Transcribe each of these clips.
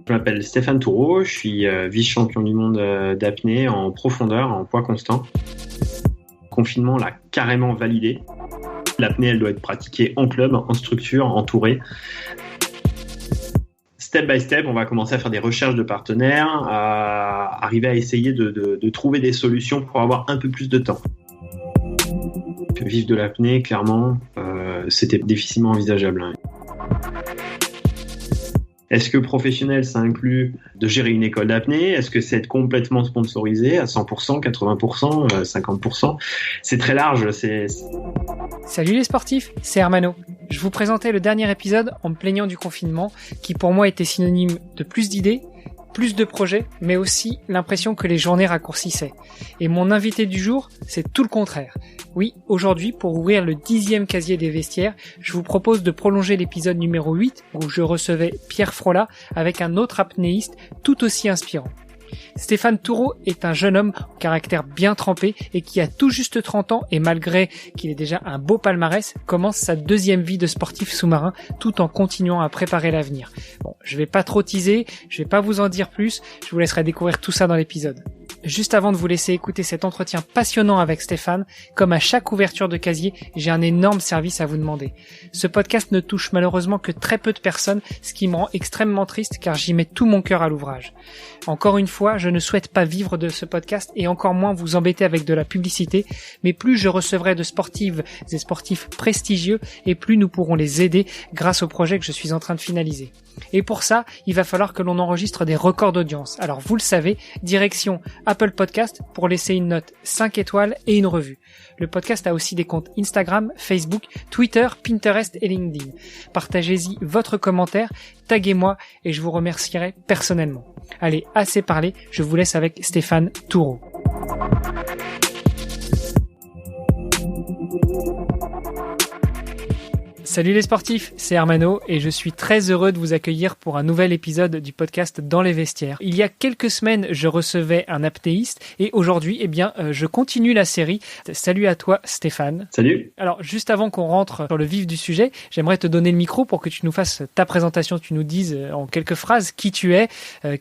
Je m'appelle Stéphane Toureau, je suis vice-champion du monde d'apnée en profondeur, en poids constant. Le confinement l'a carrément validé. L'apnée, elle doit être pratiquée en club, en structure, entourée. Step by step, on va commencer à faire des recherches de partenaires, à arriver à essayer de trouver des solutions pour avoir un peu plus de temps. Vivre de l'apnée, clairement, c'était difficilement envisageable. Est-ce que professionnel, ça inclut de gérer une école d'apnée? Est-ce que c'est être complètement sponsorisé à 100%, 80%, 50%? C'est très large. Salut les sportifs, c'est Hermano. Je vous présentais le dernier épisode en me plaignant du confinement, qui pour moi était synonyme de plus d'idées, plus de projets, mais aussi l'impression que les journées raccourcissaient. Et mon invité du jour, c'est tout le contraire. Oui, aujourd'hui, pour ouvrir le 10e casier des vestiaires, je vous propose de prolonger l'épisode numéro 8, où je recevais Pierre Frolat avec un autre apnéiste tout aussi inspirant. Stéphane Toureau est un jeune homme au caractère bien trempé et qui a tout juste 30 ans et malgré qu'il ait déjà un beau palmarès, commence sa deuxième vie de sportif sous-marin tout en continuant à préparer l'avenir. Bon, je vais pas trop teaser, je vais pas vous en dire plus, je vous laisserai découvrir tout ça dans l'épisode. Juste avant de vous laisser écouter cet entretien passionnant avec Stéphane, comme à chaque ouverture de casier, j'ai un énorme service à vous demander. Ce podcast ne touche malheureusement que très peu de personnes, ce qui me rend extrêmement triste car j'y mets tout mon cœur à l'ouvrage. Encore une fois, je ne souhaite pas vivre de ce podcast et encore moins vous embêter avec de la publicité, mais plus je recevrai de sportives et sportifs prestigieux et plus nous pourrons les aider grâce au projet que je suis en train de finaliser. Et pour ça, il va falloir que l'on enregistre des records d'audience. Alors vous le savez, direction Apple Podcast pour laisser une note 5 étoiles et une revue. Le podcast a aussi des comptes Instagram, Facebook, Twitter, Pinterest et LinkedIn. Partagez-y votre commentaire, taguez-moi et je vous remercierai personnellement. Allez, assez parlé, je vous laisse avec Stéphane Toureau. Salut les sportifs, c'est Hermano et je suis très heureux de vous accueillir pour un nouvel épisode du podcast Dans les vestiaires. Il y a quelques semaines, je recevais un apnéiste et aujourd'hui, je continue la série. Salut à toi Stéphane. Salut. Alors, juste avant qu'on rentre sur le vif du sujet, j'aimerais te donner le micro pour que tu nous fasses ta présentation, tu nous dises en quelques phrases qui tu es,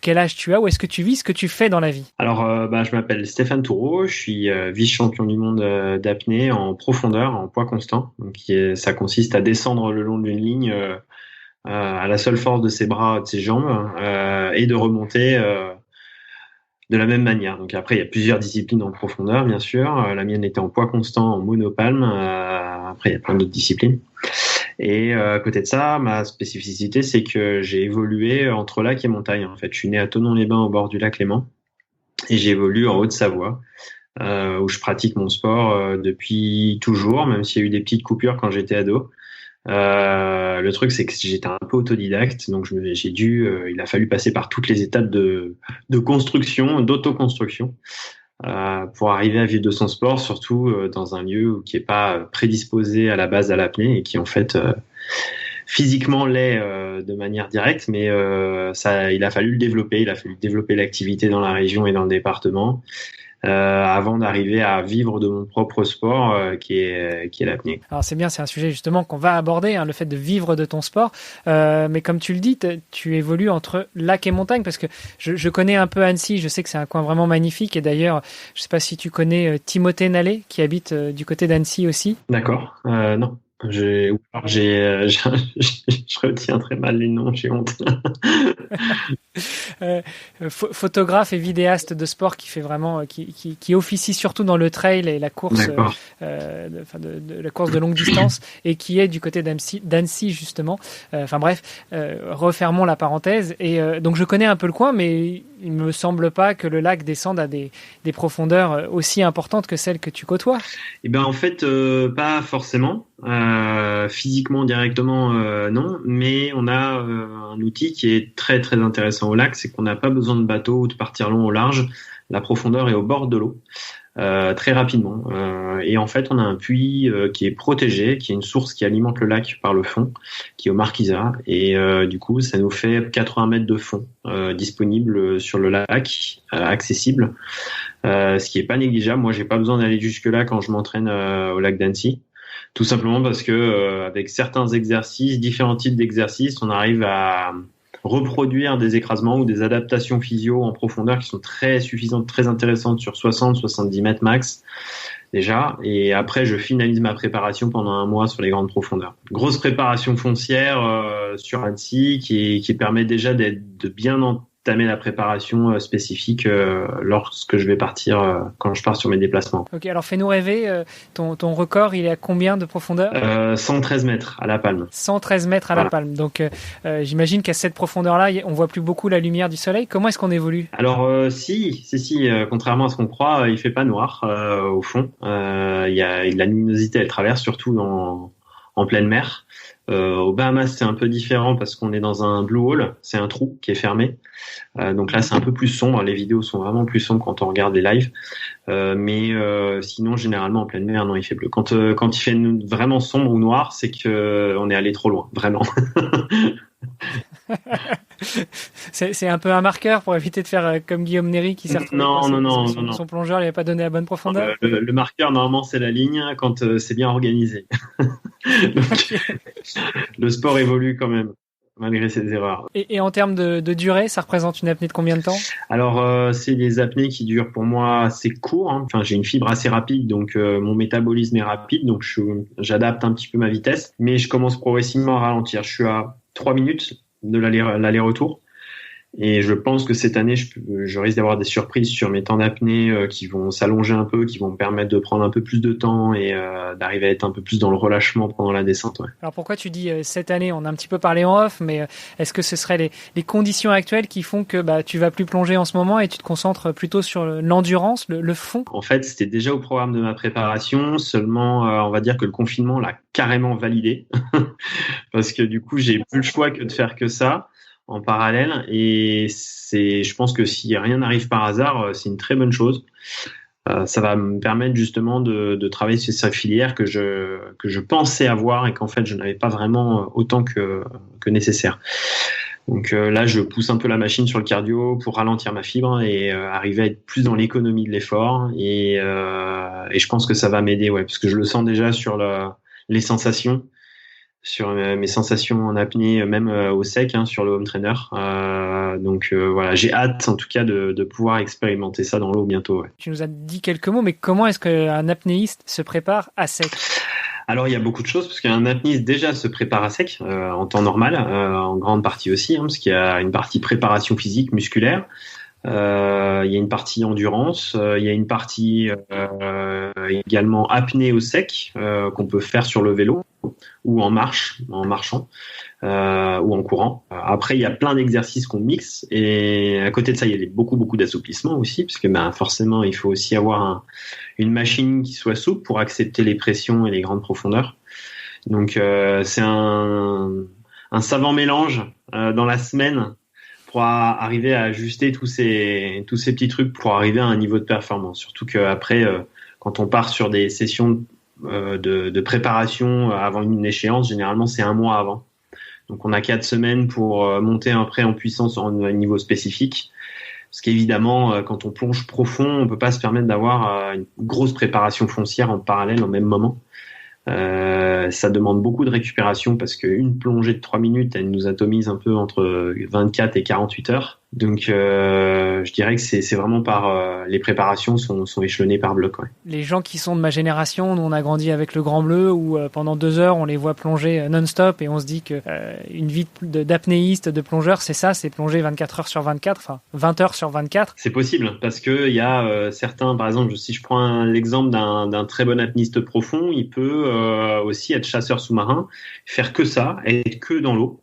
quel âge tu as, où est-ce que tu vis, ce que tu fais dans la vie. Alors, je m'appelle Stéphane Toureau, je suis vice-champion du monde d'apnée en profondeur, en poids constant. Donc, ça consiste à descendre le long d'une ligne à la seule force de ses bras, de ses jambes et de remonter de la même manière. Donc après, il y a plusieurs disciplines en profondeur, bien sûr. La mienne était en poids constant, en monopalme. Après, il y a plein d'autres disciplines. Et à côté de ça, ma spécificité, c'est que j'ai évolué entre lac et montagne. En fait, je suis né à Thonon-les-Bains, au bord du lac Léman, et j'ai évolué en Haute-Savoie, où je pratique mon sport depuis toujours, même s'il y a eu des petites coupures quand j'étais ado. Le truc, c'est que j'étais un peu autodidacte, donc il a fallu passer par toutes les étapes de construction, d'autoconstruction, pour arriver à vivre de son sport, surtout dans un lieu qui est pas prédisposé à la base à l'apnée et qui en fait physiquement l'est de manière directe, mais il a fallu le développer, il a fallu développer l'activité dans la région et dans le département. Avant d'arriver à vivre de mon propre sport qui est l'apnée. Alors c'est bien, c'est un sujet justement qu'on va aborder, le fait de vivre de ton sport, mais comme tu le dis, tu évolues entre lac et montagne, parce que je connais un peu Annecy, je sais que c'est un coin vraiment magnifique, et d'ailleurs je sais pas si tu connais Timothée Nallet qui habite du côté d'Annecy aussi. D'accord, non. Je retiens très mal les noms, j'ai honte. Photographe et vidéaste de sport qui fait vraiment, qui officie surtout dans le trail et la course, la course de longue distance, et qui est du côté d'Annecy justement. Refermons la parenthèse. Et donc je connais un peu le coin, mais il me semble pas que le lac descende à des profondeurs aussi importantes que celles que tu côtoies. Eh ben en fait, pas forcément. Physiquement directement non, mais on a un outil qui est très très intéressant au lac, c'est qu'on n'a pas besoin de bateau ou de partir long au large. La profondeur est au bord de l'eau très rapidement, et en fait on a un puits qui est protégé, qui est une source qui alimente le lac par le fond, qui est au Marquisat, et du coup ça nous fait 80 mètres de fond disponible sur le lac, accessible, ce qui est pas négligeable. Moi j'ai pas besoin d'aller jusque là quand je m'entraîne au lac d'Annecy. Tout simplement parce que avec certains exercices, différents types d'exercices, on arrive à reproduire des écrasements ou des adaptations physio en profondeur qui sont très suffisantes, très intéressantes sur 60-70 mètres max déjà. Et après, je finalise ma préparation pendant un mois sur les grandes profondeurs. Grosse préparation foncière sur Annecy qui permet déjà de bien entamer la préparation spécifique lorsque je vais partir, quand je pars sur mes déplacements. Ok, alors fais-nous rêver, ton record, il est à combien de profondeur? 113 mètres à la palme. 113 mètres à la palme. Donc j'imagine qu'à cette profondeur-là, on voit plus beaucoup la lumière du soleil. Comment est-ce qu'on évolue? Alors si, contrairement à ce qu'on croit, il fait pas noir au fond. Il y a la luminosité, elle traverse surtout en pleine mer. Aux Bahamas, c'est un peu différent parce qu'on est dans un blue hole, c'est un trou qui est fermé. Donc là, c'est un peu plus sombre. Les vidéos sont vraiment plus sombres quand on regarde les lives. Mais sinon, généralement, en pleine mer, non, il fait bleu. Quand il fait vraiment sombre ou noir, c'est que on est allé trop loin, vraiment. C'est un peu un marqueur pour éviter de faire comme Guillaume Néry qui s'est retrouvé son plongeur, il n'avait pas donné la bonne profondeur. Le marqueur, normalement, c'est la ligne quand c'est bien organisé. Donc, le sport évolue quand même, malgré ses erreurs. Et en termes de durée, ça représente une apnée de combien de temps? Alors, c'est des apnées qui durent pour moi assez court. Enfin, j'ai une fibre assez rapide, donc mon métabolisme est rapide, donc j'adapte un petit peu ma vitesse. Mais je commence progressivement à ralentir. Je suis à 3 minutes de l'aller-retour. Et je pense que cette année, je risque d'avoir des surprises sur mes temps d'apnée qui vont s'allonger un peu, qui vont me permettre de prendre un peu plus de temps et d'arriver à être un peu plus dans le relâchement pendant la descente. Ouais. Alors pourquoi tu dis cette année? On a un petit peu parlé en off, mais est-ce que ce seraient les conditions actuelles qui font que tu vas plus plonger en ce moment et tu te concentres plutôt sur l'endurance, le fond? En fait, c'était déjà au programme de ma préparation, seulement on va dire que le confinement l'a carrément validé parce que du coup, j'ai plus le choix que de faire que ça en parallèle, et je pense que si rien n'arrive par hasard, c'est une très bonne chose. Ça va me permettre justement de travailler sur cette filière que je pensais avoir et qu'en fait je n'avais pas vraiment autant que nécessaire. Donc là, je pousse un peu la machine sur le cardio pour ralentir ma fibre et arriver à être plus dans l'économie de l'effort, et je pense que ça va m'aider, ouais, parce que je le sens déjà sur les sensations. Sur mes sensations en apnée, même au sec, sur le home trainer. Donc voilà, j'ai hâte en tout cas de pouvoir expérimenter ça dans l'eau bientôt. Ouais. Tu nous as dit quelques mots, mais comment est-ce qu'un apnéiste se prépare à sec? Alors il y a beaucoup de choses, parce qu'un apnéiste déjà se prépare à sec en temps normal, en grande partie aussi, parce qu'il y a une partie préparation physique, musculaire. Il y a une partie endurance, il y a une partie également apnée au sec qu'on peut faire sur le vélo ou en marchant ou en courant. Après, il y a plein d'exercices qu'on mixe, et à côté de ça, il y a beaucoup d'assouplissement aussi, parce que forcément, il faut aussi avoir une machine qui soit souple pour accepter les pressions et les grandes profondeurs. Donc, c'est un savant mélange dans la semaine pour arriver à ajuster tous ces petits trucs pour arriver à un niveau de performance. Surtout qu'après, quand on part sur des sessions de préparation avant une échéance, généralement c'est un mois avant. Donc on a 4 semaines pour monter après en puissance à un niveau spécifique. Parce qu'évidemment, quand on plonge profond, on peut pas se permettre d'avoir une grosse préparation foncière en parallèle au même moment. Ça demande beaucoup de récupération, parce qu'une plongée de 3 minutes, elle nous atomise un peu entre 24 et 48 heures. Donc je dirais que c'est vraiment les préparations sont échelonnées par bloc. Ouais. Les gens qui sont de ma génération, nous on a grandi avec le Grand Bleu, où pendant 2 heures on les voit plonger non-stop, et on se dit que une vie d'apnéiste, de plongeur, c'est ça, c'est plonger 24 heures sur 24, enfin 20 heures sur 24. C'est possible, parce que il y a certains, par exemple, si je prends l'exemple d'un très bon apnéiste profond, il peut aussi être chasseur sous-marin, faire que ça, être que dans l'eau.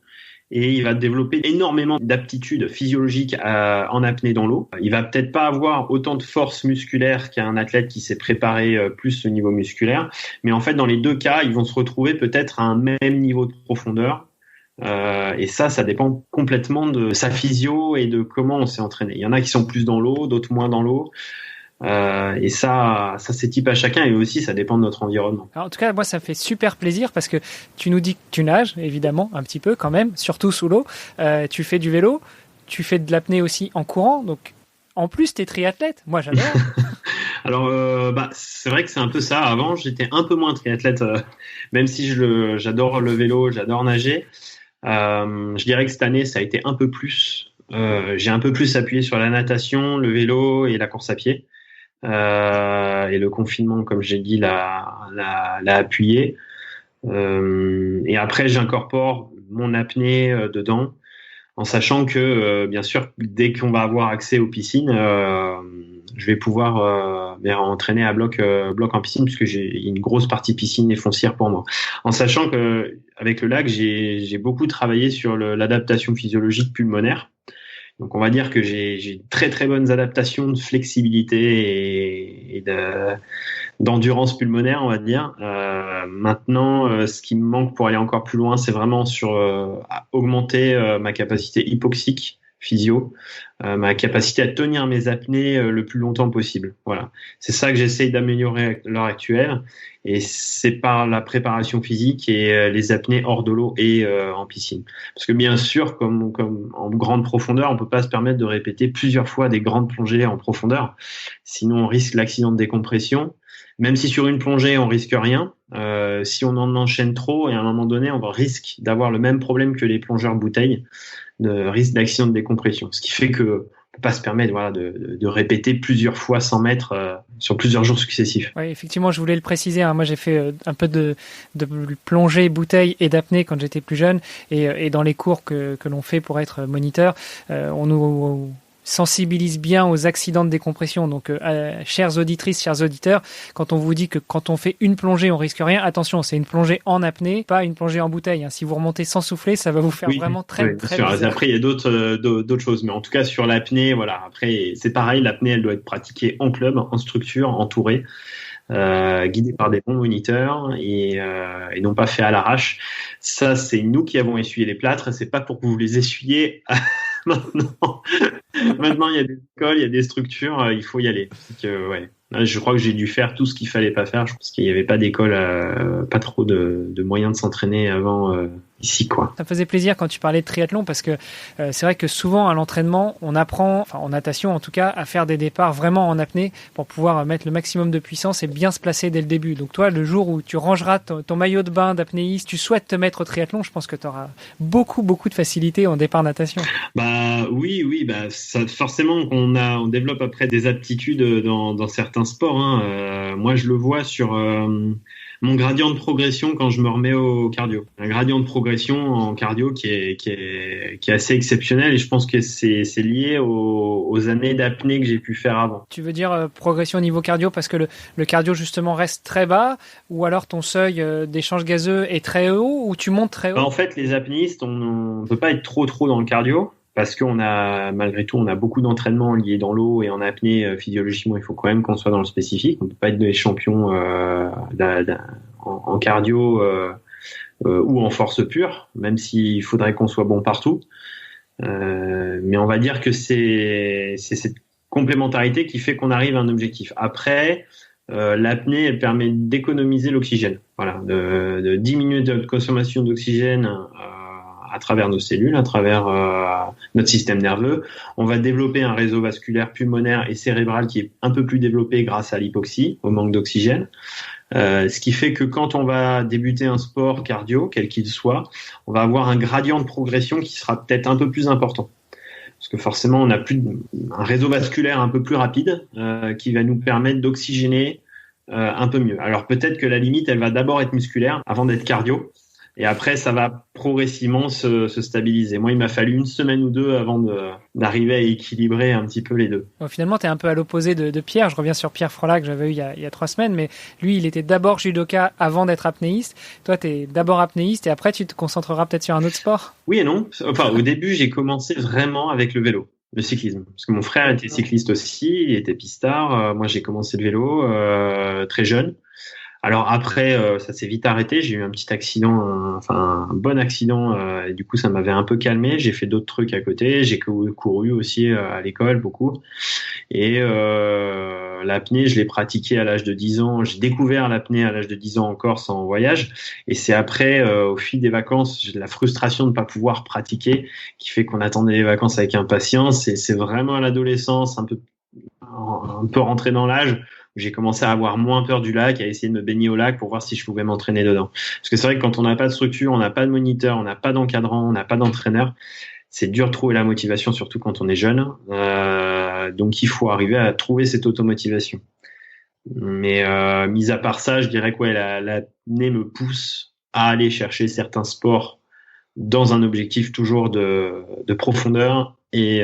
Et il va développer énormément d'aptitudes physiologiques en apnée dans l'eau. Il va peut-être pas avoir autant de force musculaire qu'un athlète qui s'est préparé plus au niveau musculaire, mais en fait dans les deux cas, ils vont se retrouver peut-être à un même niveau de profondeur. Et ça dépend complètement de sa physio et de comment on s'est entraîné. Il y en a qui sont plus dans l'eau, d'autres moins dans l'eau. Et ça c'est type à chacun, et aussi ça dépend de notre environnement. Alors, en tout cas, moi ça me fait super plaisir, parce que tu nous dis que tu nages, évidemment, un petit peu quand même, surtout sous l'eau. Tu fais du vélo, tu fais de l'apnée aussi en courant, donc en plus t'es triathlète. Moi j'adore. Alors c'est vrai que c'est un peu ça. Avant j'étais un peu moins triathlète, même si j'adore le vélo, j'adore nager. Je dirais que cette année, ça a été un peu plus. J'ai un peu plus appuyé sur la natation, le vélo et la course à pied. Et le confinement, comme j'ai dit, l'a appuyé. Et après, j'incorpore mon apnée dedans, en sachant que, bien sûr, dès qu'on va avoir accès aux piscines, je vais pouvoir entraîner à bloc en piscine, puisque j'ai une grosse partie piscine et foncière pour moi. En sachant que avec le lac, j'ai beaucoup travaillé sur l'adaptation physiologique pulmonaire. Donc on va dire que j'ai très très bonnes adaptations de flexibilité et d'endurance pulmonaire, on va dire. Maintenant, ce qui me manque pour aller encore plus loin, c'est vraiment sur augmenter ma capacité hypoxique physio, ma capacité à tenir mes apnées le plus longtemps possible. Voilà, c'est ça que j'essaye d'améliorer à l'heure actuelle, et c'est par la préparation physique et les apnées hors de l'eau et en piscine. Parce que bien sûr, comme en grande profondeur, on peut pas se permettre de répéter plusieurs fois des grandes plongées en profondeur, sinon on risque l'accident de décompression. Même si sur une plongée on risque rien, si on en enchaîne trop, et à un moment donné on risque d'avoir le même problème que les plongeurs bouteilles, de risque d'accident de décompression. Ce qui fait que on peut pas se permettre de répéter plusieurs fois 100 mètres sur plusieurs jours successifs. Oui, effectivement, je voulais le préciser. Moi, j'ai fait un peu de plongée, bouteille et d'apnée quand j'étais plus jeune, et dans les cours que l'on fait pour être moniteur, on nous sensibilise bien aux accidents de décompression. Donc, chères auditrices, chers auditeurs, quand on vous dit que quand on fait une plongée, on risque rien, attention, c'est une plongée en apnée, pas une plongée en bouteille. Si vous remontez sans souffler, ça va vous faire vraiment très bizarre. Après, il y a d'autres choses, mais en tout cas sur l'apnée, voilà. Après, c'est pareil, l'apnée, elle doit être pratiquée en club, en structure, entourée, guidée par des bons moniteurs et non pas fait à l'arrache. Ça, c'est nous qui avons essuyé les plâtres. C'est pas pour que vous les essuyiez. Maintenant, il y a des écoles, il y a des structures, il faut y aller. Ouais. Je crois que j'ai dû faire tout ce qu'il fallait pas faire. Je pense qu'il n'y avait pas d'école, pas trop de moyens de s'entraîner avant ici, quoi. Ça me faisait plaisir quand tu parlais de triathlon, parce que c'est vrai que souvent à l'entraînement, on apprend, enfin en natation en tout cas, à faire des départs vraiment en apnée pour pouvoir mettre le maximum de puissance et bien se placer dès le début. Donc toi, le jour où tu rangeras ton maillot de bain d'apnéiste, tu souhaites te mettre au triathlon, je pense que tu auras beaucoup de facilité en départ natation. Oui, ça, forcément on développe après des aptitudes dans certains sports. Moi, je le vois sur mon gradient de progression quand je me remets au cardio. Un gradient de progression en cardio qui est assez exceptionnel, et je pense que c'est lié aux années d'apnée que j'ai pu faire avant. Tu veux dire progression au niveau cardio parce que le cardio justement reste très bas, ou alors ton seuil d'échange gazeux est très haut, ou tu montes très haut? En fait, les apnéistes, on peut pas être trop dans le cardio, parce malgré tout, on a beaucoup d'entraînements liés dans l'eau, et en apnée, physiologiquement, il faut quand même qu'on soit dans le spécifique. On peut pas être des champions en cardio ou en force pure, même s'il faudrait qu'on soit bon partout. Mais on va dire que c'est cette complémentarité qui fait qu'on arrive à un objectif. Après, l'apnée, elle permet d'économiser l'oxygène. Voilà, de diminuer notre consommation d'oxygène à travers nos cellules, à travers notre système nerveux. On va développer un réseau vasculaire pulmonaire et cérébral qui est un peu plus développé grâce à l'hypoxie, au manque d'oxygène. Ce qui fait que quand on va débuter un sport cardio, quel qu'il soit, on va avoir un gradient de progression qui sera peut-être un peu plus important. Parce que forcément, on a un réseau vasculaire un peu plus rapide qui va nous permettre d'oxygéner un peu mieux. Alors peut-être que la limite, elle va d'abord être musculaire avant d'être cardio. Et après, ça va progressivement se stabiliser. Moi, il m'a fallu 1 semaine ou 2 avant d'arriver à équilibrer un petit peu les deux. Bon, finalement, tu es un peu à l'opposé de Pierre. Je reviens sur Pierre Frola que j'avais eu il y a 3 semaines. Mais lui, il était d'abord judoka avant d'être apnéiste. Toi, tu es d'abord apnéiste et après, tu te concentreras peut-être sur un autre sport? Oui et non. Enfin, au début, j'ai commencé vraiment avec le vélo, le cyclisme. Parce que mon frère était cycliste aussi, il était pistard. Moi, j'ai commencé le vélo très jeune. Alors après, ça s'est vite arrêté. J'ai eu un petit accident, un bon accident, et du coup, ça m'avait un peu calmé. J'ai fait d'autres trucs à côté. J'ai couru aussi à l'école beaucoup. Et l'apnée, je l'ai pratiquée à l'âge de 10 ans. J'ai découvert l'apnée à l'âge de 10 ans en Corse en voyage. Et c'est après, au fil des vacances, j'ai de la frustration de ne pas pouvoir pratiquer qui fait qu'on attendait les vacances avec impatience. Et c'est vraiment à l'adolescence, un peu un peu rentré dans l'âge où j'ai commencé à avoir moins peur du lac, à essayer de me baigner au lac pour voir si je pouvais m'entraîner dedans. Parce que c'est vrai que quand on n'a pas de structure, on n'a pas de moniteur, on n'a pas d'encadrant, on n'a pas d'entraîneur, c'est dur de trouver la motivation, surtout quand on est jeune. Donc il faut arriver à trouver cette automotivation. Mais mis à part ça, je dirais que ouais, l'apnée me pousse à aller chercher certains sports dans un objectif toujours de profondeur et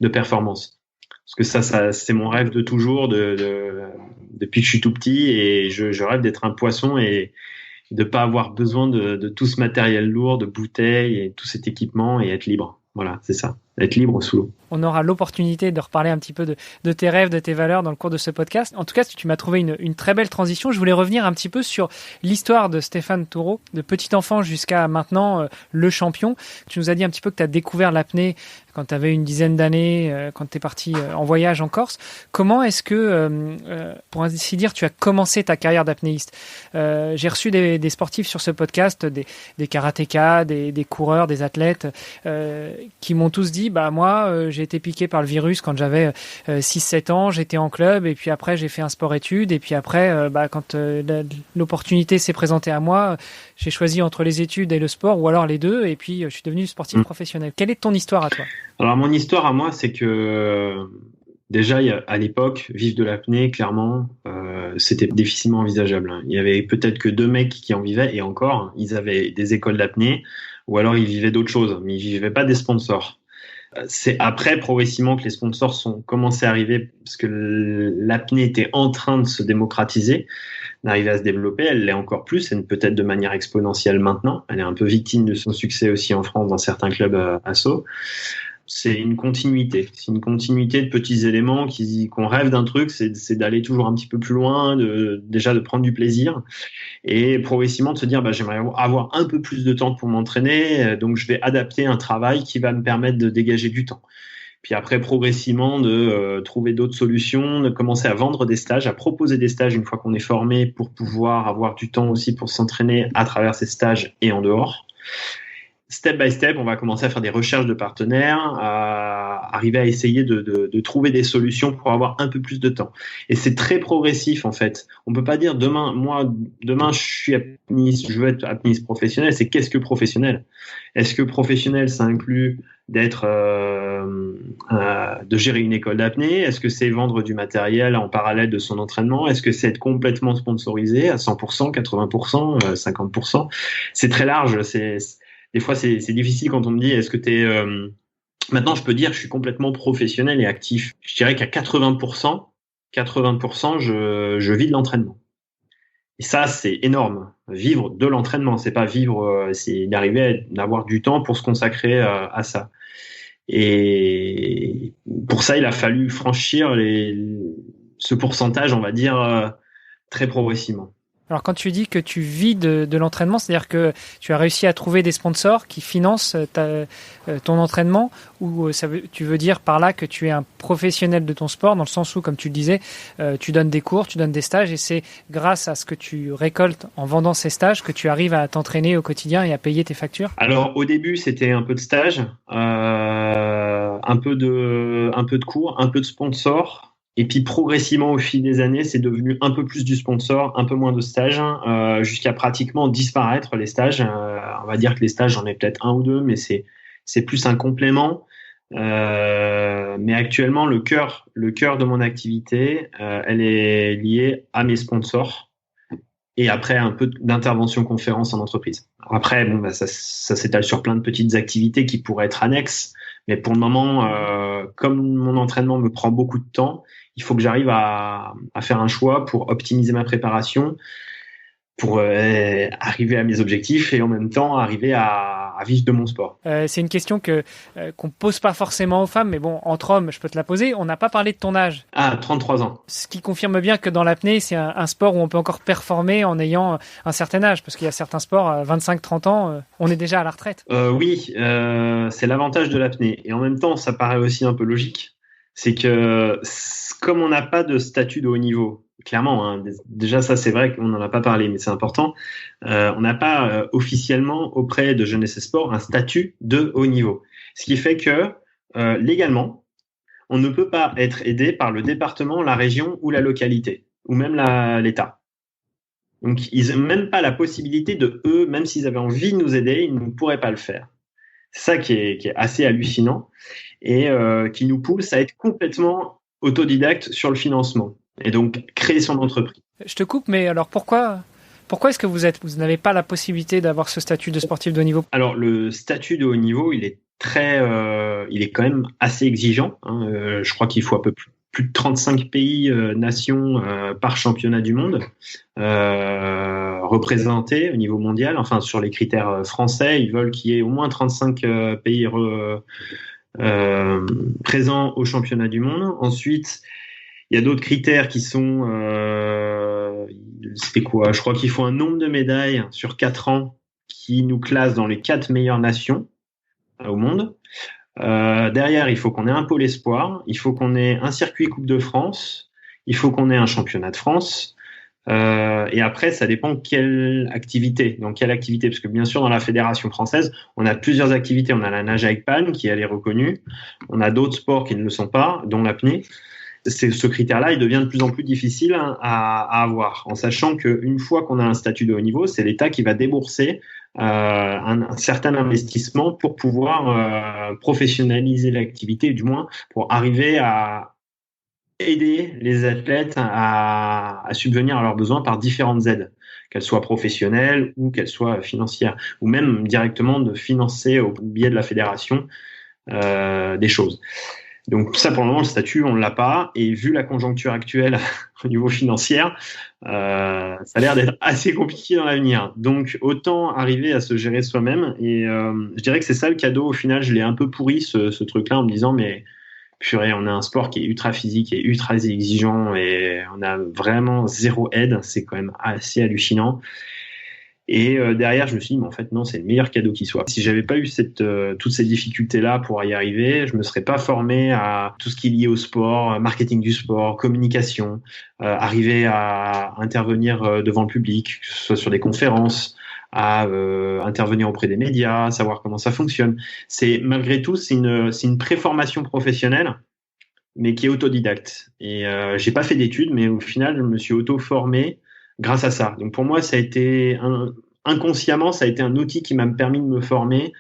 de performance. Parce que ça c'est mon rêve de toujours, depuis que je suis tout petit, et je rêve d'être un poisson et de pas avoir besoin de tout ce matériel lourd, de bouteilles et tout cet équipement, et être libre. Voilà, c'est ça, être libre sous l'eau. On aura l'opportunité de reparler un petit peu de tes rêves, de tes valeurs dans le cours de ce podcast. En tout cas, tu m'as trouvé une très belle transition. Je voulais revenir un petit peu sur l'histoire de Stéphane Taureau, de petit enfant jusqu'à maintenant le champion. Tu nous as dit un petit peu que tu as découvert l'apnée quand tu avais une dizaine d'années, quand tu es parti en voyage en Corse. Comment est-ce que, pour ainsi dire, tu as commencé ta carrière d'apnéiste? J'ai reçu des sportifs sur ce podcast, des karatékas, des coureurs, des athlètes, qui m'ont tous dit, bah moi, j'ai été piqué par le virus quand j'avais 6-7 ans, j'étais en club, et puis après j'ai fait un sport-études, et puis après, quand l'opportunité s'est présentée à moi, j'ai choisi entre les études et le sport, ou alors les deux, et puis je suis devenu sportif professionnel. Quelle est ton histoire à toi? Alors mon histoire à moi, c'est que déjà à l'époque, vivre de l'apnée, clairement, c'était difficilement envisageable. Il y avait peut-être que 2 mecs qui en vivaient, et encore, ils avaient des écoles d'apnée, ou alors ils vivaient d'autres choses, mais ils vivaient pas des sponsors. C'est après, progressivement, que les sponsors sont commencés à arriver, parce que l'apnée était en train de se démocratiser, d'arriver à se développer. Elle l'est encore plus, et peut-être de manière exponentielle maintenant. Elle est un peu victime de son succès aussi en France dans certains clubs asso. C'est une continuité. C'est une continuité de petits éléments qu'on rêve d'un truc, c'est d'aller toujours un petit peu plus loin, déjà de prendre du plaisir, et progressivement de se dire, j'aimerais avoir un peu plus de temps pour m'entraîner, donc je vais adapter un travail qui va me permettre de dégager du temps. Puis après, progressivement, de trouver d'autres solutions, de commencer à vendre des stages, à proposer des stages une fois qu'on est formé, pour pouvoir avoir du temps aussi pour s'entraîner à travers ces stages et en dehors. Step by step, on va commencer à faire des recherches de partenaires, à arriver à essayer de trouver des solutions pour avoir un peu plus de temps. Et c'est très progressif, en fait. On peut pas dire demain, je suis apnéiste, je veux être apnéiste professionnel. C'est qu'est-ce que professionnel? Est-ce que professionnel, ça inclut de gérer une école d'apnée? Est-ce que c'est vendre du matériel en parallèle de son entraînement? Est-ce que c'est être complètement sponsorisé à 100%, 80%, 50%? C'est très large. Des fois, c'est difficile quand on me dit, est-ce que t'es... Maintenant, je peux dire que je suis complètement professionnel et actif. Je dirais qu'à 80%, je vis de l'entraînement. Et ça, c'est énorme. Vivre de l'entraînement, c'est pas vivre, c'est d'arriver à avoir du temps pour se consacrer à ça. Et pour ça, il a fallu franchir ce pourcentage, on va dire, très progressivement. Alors quand tu dis que tu vis de l'entraînement, c'est-à-dire que tu as réussi à trouver des sponsors qui financent ton entraînement, ou tu veux dire par là que tu es un professionnel de ton sport, dans le sens où, comme tu le disais, tu donnes des cours, tu donnes des stages, et c'est grâce à ce que tu récoltes en vendant ces stages que tu arrives à t'entraîner au quotidien et à payer tes factures? Alors au début, c'était un peu de stage, un peu de cours, un peu de sponsors. Et puis progressivement, au fil des années, c'est devenu un peu plus du sponsor, un peu moins de stages, jusqu'à pratiquement disparaître les stages. On va dire que les stages, j'en ai peut-être 1 ou 2, mais c'est plus un complément. Mais actuellement, le cœur de mon activité, elle est liée à mes sponsors, et après un peu d'intervention conférence en entreprise. Alors après, ça s'étale sur plein de petites activités qui pourraient être annexes, mais pour le moment, comme mon entraînement me prend beaucoup de temps, il faut que j'arrive à faire un choix pour optimiser ma préparation, pour arriver à mes objectifs, et en même temps arriver à vivre de mon sport. C'est une question qu'on pose pas forcément aux femmes, mais bon, entre hommes, je peux te la poser. On n'a pas parlé de ton âge. Ah, 33 ans. Ce qui confirme bien que dans l'apnée, c'est un sport où on peut encore performer en ayant un certain âge, parce qu'il y a certains sports, à 25-30 ans, on est déjà à la retraite. Oui, c'est l'avantage de l'apnée. Et en même temps, ça paraît aussi un peu logique. C'est que, comme on n'a pas de statut de haut niveau, clairement, hein, déjà ça c'est vrai qu'on n'en a pas parlé, mais c'est important, on n'a pas officiellement auprès de Jeunesse et Sport un statut de haut niveau. Ce qui fait que, légalement, on ne peut pas être aidé par le département, la région ou la localité, ou même l'État. Donc, ils n'ont même pas la possibilité de eux, même s'ils avaient envie de nous aider, ils ne pourraient pas le faire. C'est ça qui est assez hallucinant et qui nous pousse à être complètement autodidacte sur le financement et donc créer son entreprise. Je te coupe, mais alors pourquoi est-ce que vous n'avez pas la possibilité d'avoir ce statut de sportif de haut niveau? Alors, le statut de haut niveau, il est quand même assez exigeant. Je crois qu'il faut à peu près plus de 35 pays, nations par championnat du monde représentés au niveau mondial. Enfin, sur les critères français, ils veulent qu'il y ait au moins 35 pays présents au championnat du monde. Ensuite, il y a d'autres critères qui sont... c'était quoi? Je crois qu'il faut un nombre de médailles sur 4 ans qui nous classe dans les 4 meilleures nations au monde. Derrière, il faut qu'on ait un pôle espoir, il faut qu'on ait un circuit Coupe de France, il faut qu'on ait un championnat de France. Et après, ça dépend quelle activité. Donc, quelle activité? Parce que bien sûr, dans la fédération française, on a plusieurs activités. On a la nage avec palme, qui elle est reconnue. On a d'autres sports qui ne le sont pas, dont l'apnée. Ce critère-là, il devient de plus en plus difficile à avoir, en sachant qu'une fois qu'on a un statut de haut niveau, c'est l'État qui va débourser un certain investissement pour pouvoir professionnaliser l'activité, du moins pour arriver à aider les athlètes à subvenir à leurs besoins par différentes aides, qu'elles soient professionnelles ou qu'elles soient financières, ou même directement de financer au biais de la fédération des choses. Donc ça, pour le moment, le statut, on ne l'a pas. Et vu la conjoncture actuelle au niveau financier, ça a l'air d'être assez compliqué dans l'avenir. Donc autant arriver à se gérer soi-même. Et je dirais que c'est ça le cadeau. Au final, je l'ai un peu pourri, ce truc-là, en me disant, mais purée, on a un sport qui est ultra physique et ultra exigeant et on a vraiment zéro aide. C'est quand même assez hallucinant. Et derrière, je me suis dit, mais en fait, non, c'est le meilleur cadeau qui soit. Si j'avais pas eu toutes ces difficultés-là pour y arriver, je me serais pas formé à tout ce qui est lié au sport, marketing du sport, communication, arriver à intervenir devant le public, que ce soit sur des conférences, à intervenir auprès des médias, savoir comment ça fonctionne. Malgré tout, c'est une préformation professionnelle, mais qui est autodidacte. Et j'ai pas fait d'études, mais au final, je me suis auto-formé grâce à ça. Donc pour moi, ça a été inconsciemment, ça a été un outil qui m'a permis de me former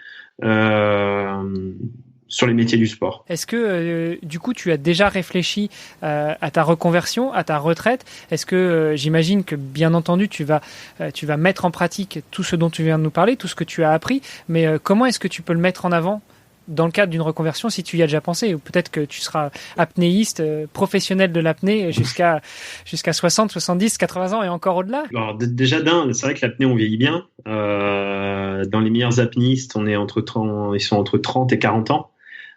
sur les métiers du sport. Est-ce que du coup tu as déjà réfléchi à ta reconversion, à ta retraite? Est-ce que j'imagine que bien entendu tu vas mettre en pratique tout ce dont tu viens de nous parler, tout ce que tu as appris, mais comment est-ce que tu peux le mettre en avant dans le cadre d'une reconversion, si tu y as déjà pensé? Ou peut-être que tu seras apnéiste, professionnel de l'apnée jusqu'à 60, 70, 80 ans et encore au-delà? Alors déjà c'est vrai que l'apnée, on vieillit bien. Dans les meilleurs apnéistes, ils sont entre 30 et 40 ans.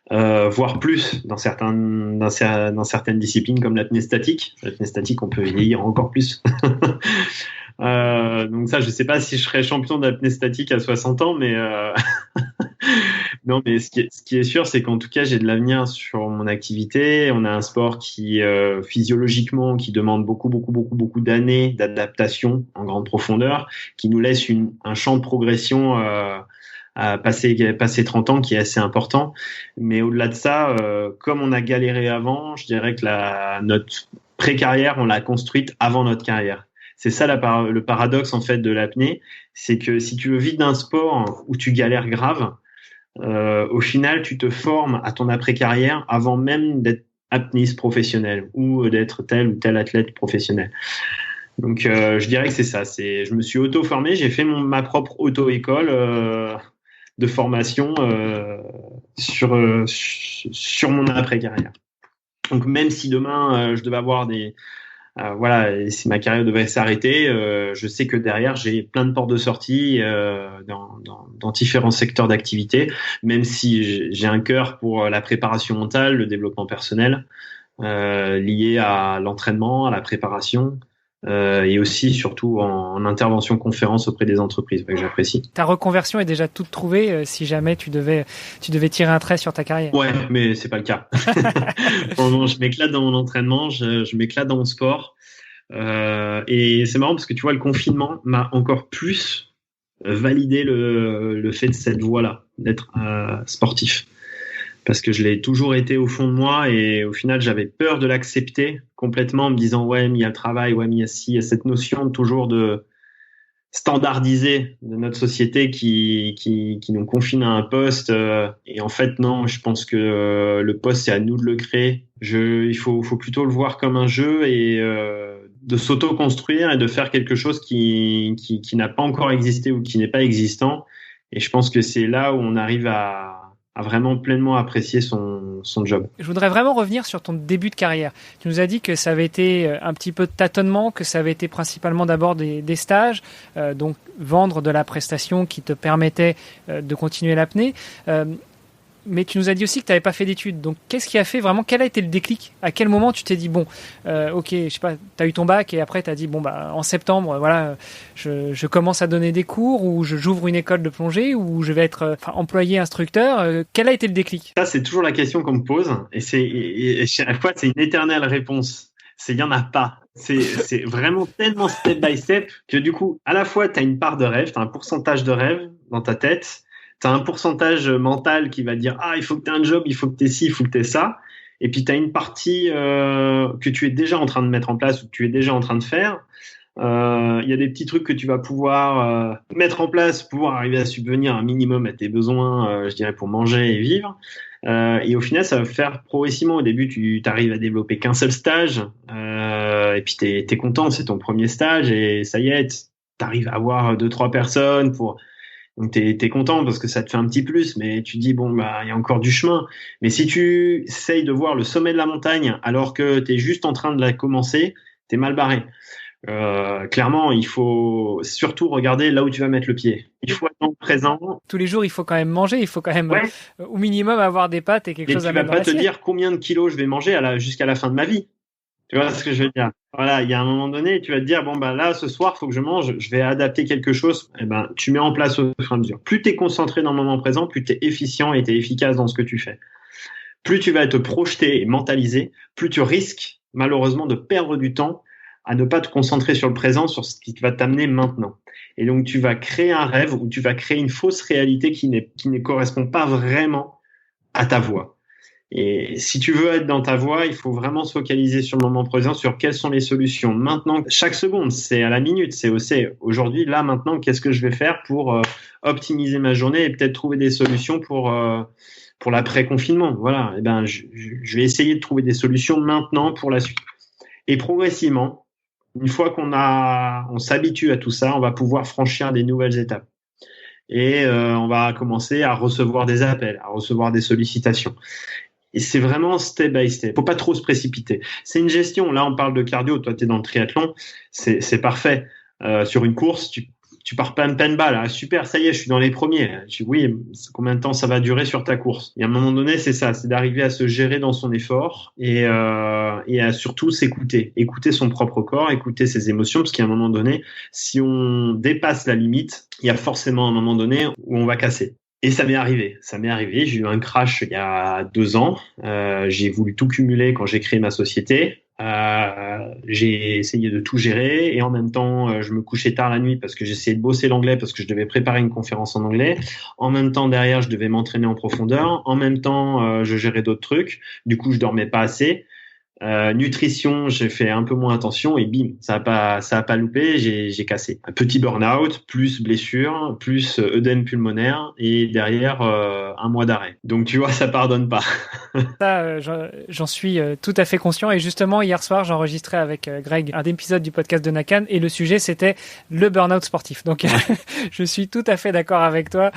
Voire plus dans certaines disciplines comme l'apnée statique. L'apnée statique, on peut vieillir encore plus. Donc ça, je sais pas si je serais champion d'apnée statique à 60 ans, mais non, mais ce qui est sûr, c'est qu'en tout cas, j'ai de l'avenir sur mon activité. On a un sport qui physiologiquement, qui demande beaucoup d'années d'adaptation en grande profondeur, qui nous laisse un champ de progression à passer 30 ans qui est assez important. Mais au-delà de ça, comme on a galéré avant, je dirais que notre pré-carrière, on l'a construite avant notre carrière. C'est ça le paradoxe en fait de l'apnée, c'est que si tu veux vivre d'un sport où tu galères grave, au final, tu te formes à ton après-carrière avant même d'être apnéiste professionnel ou d'être tel ou tel athlète professionnel. Donc, je dirais que c'est ça. Je me suis auto-formé, j'ai fait ma propre auto-école de formation sur mon après-carrière. Donc, même si demain, je devais avoir et si ma carrière devait s'arrêter, je sais que derrière j'ai plein de portes de sortie dans différents secteurs d'activité, même si j'ai un cœur pour la préparation mentale, le développement personnel, lié à l'entraînement, à la préparation, et aussi surtout en intervention conférence auprès des entreprises que j'apprécie. Ta reconversion est déjà toute trouvée si jamais tu devais tirer un trait sur ta carrière. Ouais, mais c'est pas le cas. Pour le moment, je m'éclate dans mon entraînement, je m'éclate dans mon sport. Et c'est marrant parce que tu vois, le confinement m'a encore plus validé le fait de cette voie-là, d'être sportif. parce que je l'ai toujours été au fond de moi et au final j'avais peur de l'accepter complètement en me disant ouais mais il y a le travail, ouais mais il y a ci, il y a cette notion toujours de standardiser de notre société qui nous confine à un poste et en fait non, je pense que le poste c'est à nous de le créer. Il faut plutôt le voir comme un jeu et de s'auto-construire et de faire quelque chose qui n'a pas encore existé ou qui n'est pas existant. Et je pense que c'est là où on arrive à vraiment pleinement apprécier son job. Je voudrais vraiment revenir sur ton début de carrière. Tu nous as dit que ça avait été un petit peu de tâtonnement, que ça avait été principalement d'abord des stages, donc vendre de la prestation qui te permettait de continuer l'apnée. Mais tu nous as dit aussi que tu n'avais pas fait d'études. Donc, qu'est-ce qui a fait vraiment, quel a été le déclic? À quel moment tu t'es dit, bon, ok, je sais pas, tu as eu ton bac et après tu as dit, bon, bah, en septembre, voilà, je commence à donner des cours ou j'ouvre une école de plongée ou je vais être employé instructeur. Quel a été le déclic? Ça, c'est toujours la question qu'on me pose et chaque fois, c'est une éternelle réponse. Il n'y en a pas. C'est vraiment tellement step by step que du coup, à la fois, tu as une part de rêve, tu as un pourcentage de rêve dans ta tête. Tu as un pourcentage mental qui va dire « Ah, il faut que tu aies un job, il faut que tu aies ci, il faut que tu aies ça. » Et puis, tu as une partie que tu es déjà en train de mettre en place ou que tu es déjà en train de faire. Il y a des petits trucs que tu vas pouvoir mettre en place pour arriver à subvenir un minimum à tes besoins, je dirais, pour manger et vivre. Et au final, ça va faire progressivement. Au début, tu arrives à développer qu'un seul stage. Et puis, tu es content, c'est ton premier stage. Et ça y est, tu arrives à avoir 2-3 personnes pour... Donc t'es content parce que ça te fait un petit plus, mais tu dis bon bah il y a encore du chemin. Mais si tu essayes de voir le sommet de la montagne alors que t'es juste en train de la commencer, t'es mal barré. Clairement, il faut surtout regarder là où tu vas mettre le pied. Il faut être dans le présent. Tous les jours, il faut quand même manger, il faut quand même au minimum avoir des pâtes et quelque chose à mettre dans l'assiette. Tu vas pas te dire combien de kilos je vais manger jusqu'à la fin de ma vie. Tu vois ce que je veux dire? Voilà, il y a un moment donné, tu vas te dire bon bah là ce soir, faut que je mange, je vais adapter quelque chose. Eh ben, tu mets en place au fur et à mesure. Plus tu es concentré dans le moment présent, plus tu es efficient et tu es efficace dans ce que tu fais. Plus tu vas te projeter et mentaliser, plus tu risques malheureusement de perdre du temps à ne pas te concentrer sur le présent, sur ce qui va t'amener maintenant. Et donc tu vas créer un rêve ou tu vas créer une fausse réalité qui ne correspond pas vraiment à ta voie. Et si tu veux être dans ta voie, il faut vraiment se focaliser sur le moment présent, sur quelles sont les solutions. Maintenant, chaque seconde, c'est à la minute, c'est aujourd'hui, là, maintenant, qu'est-ce que je vais faire pour optimiser ma journée et peut-être trouver des solutions pour l'après-confinement. Voilà, et ben, je vais essayer de trouver des solutions maintenant pour la suite. Et progressivement, une fois on s'habitue à tout ça, on va pouvoir franchir des nouvelles étapes. Et on va commencer à recevoir des appels, à recevoir des sollicitations. Et c'est vraiment step by step. Faut pas trop se précipiter. C'est une gestion. Là, on parle de cardio. Toi, tu es dans le triathlon. C'est parfait. Sur une course, tu pars pas peine balle. Ah, super, ça y est, je suis dans les premiers. Oui, combien de temps ça va durer sur ta course? Et à un moment donné, c'est ça. C'est d'arriver à se gérer dans son effort et à surtout s'écouter. Écouter son propre corps, écouter ses émotions. Parce qu'à un moment donné, si on dépasse la limite, il y a forcément un moment donné où on va casser. Et ça m'est arrivé. J'ai eu un crash il y a 2 ans. J'ai voulu tout cumuler quand j'ai créé ma société. J'ai essayé de tout gérer et en même temps, je me couchais tard la nuit parce que j'essayais de bosser l'anglais parce que je devais préparer une conférence en anglais. En même temps, derrière, je devais m'entraîner en profondeur. En même temps, je gérais d'autres trucs. Du coup, je dormais pas assez. Nutrition, j'ai fait un peu moins attention et bim, ça a pas loupé, j'ai cassé. Un petit burn-out, plus blessure, plus œdème pulmonaire et derrière 1 mois d'arrêt. Donc tu vois, ça pardonne pas. Ça, j'en suis tout à fait conscient et justement hier soir, j'enregistrais avec Greg un épisode du podcast de Nakan et le sujet c'était le burn-out sportif. Donc je suis tout à fait d'accord avec toi.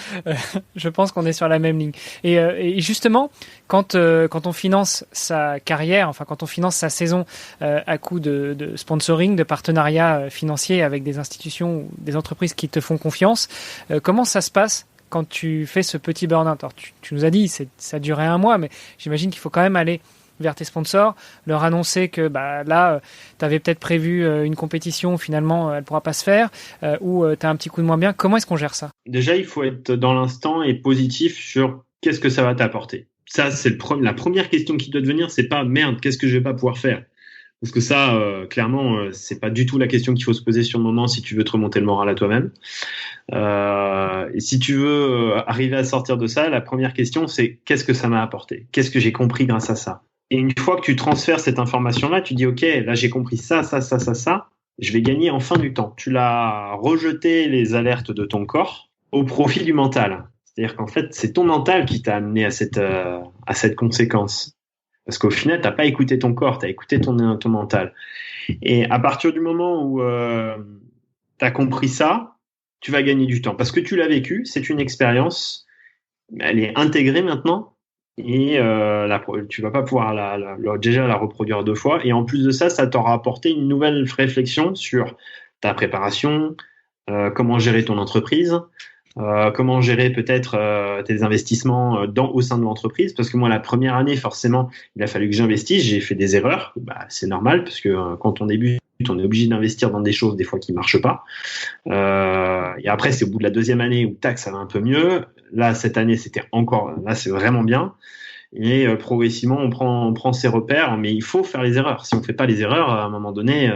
Je pense qu'on est sur la même ligne. Et justement, quand on finance sa carrière, enfin quand on finance sa saison à coup de sponsoring, de partenariat financier avec des institutions ou des entreprises qui te font confiance, comment ça se passe quand tu fais ce petit burn-out? Alors, tu nous as dit ça durait 1 mois, mais j'imagine qu'il faut quand même aller vers tes sponsors, leur annoncer que là, tu avais peut-être prévu une compétition, finalement, elle ne pourra pas se faire, ou tu as un petit coup de moins bien. Comment est-ce qu'on gère ça? Déjà, il faut être dans l'instant et positif sur qu'est-ce que ça va t'apporter. Ça, c'est la première question qui doit devenir, c'est pas merde, qu'est-ce que je vais pas pouvoir faire? Parce que ça, clairement, c'est pas du tout la question qu'il faut se poser sur le moment si tu veux te remonter le moral à toi-même. Et si tu veux arriver à sortir de ça, la première question, c'est qu'est-ce que ça m'a apporté? Qu'est-ce que j'ai compris grâce à ça? Et une fois que tu transfères cette information-là, tu dis, OK, là, j'ai compris ça, je vais gagner enfin du temps. Tu l'as rejeté les alertes de ton corps au profit du mental. C'est-à-dire qu'en fait, c'est ton mental qui t'a amené à cette conséquence. Parce qu'au final, t'as pas écouté ton corps, t'as écouté ton mental. Et à partir du moment où t'as compris ça, tu vas gagner du temps. Parce que tu l'as vécu, c'est une expérience, elle est intégrée maintenant, et tu vas pas pouvoir déjà la reproduire 2 fois. Et en plus de ça, ça t'aura apporté une nouvelle réflexion sur ta préparation, comment gérer ton entreprise, comment gérer peut-être tes investissements au sein de l'entreprise, parce que moi la première année forcément il a fallu que j'investisse, j'ai fait des erreurs, c'est normal parce que quand on débute on est obligé d'investir dans des choses des fois qui marchent pas, et après c'est au bout de la 2e année où tac ça va un peu mieux, là cette année là c'est vraiment bien, et progressivement on prend ses repères, mais il faut faire les erreurs, si on fait pas les erreurs à un moment donné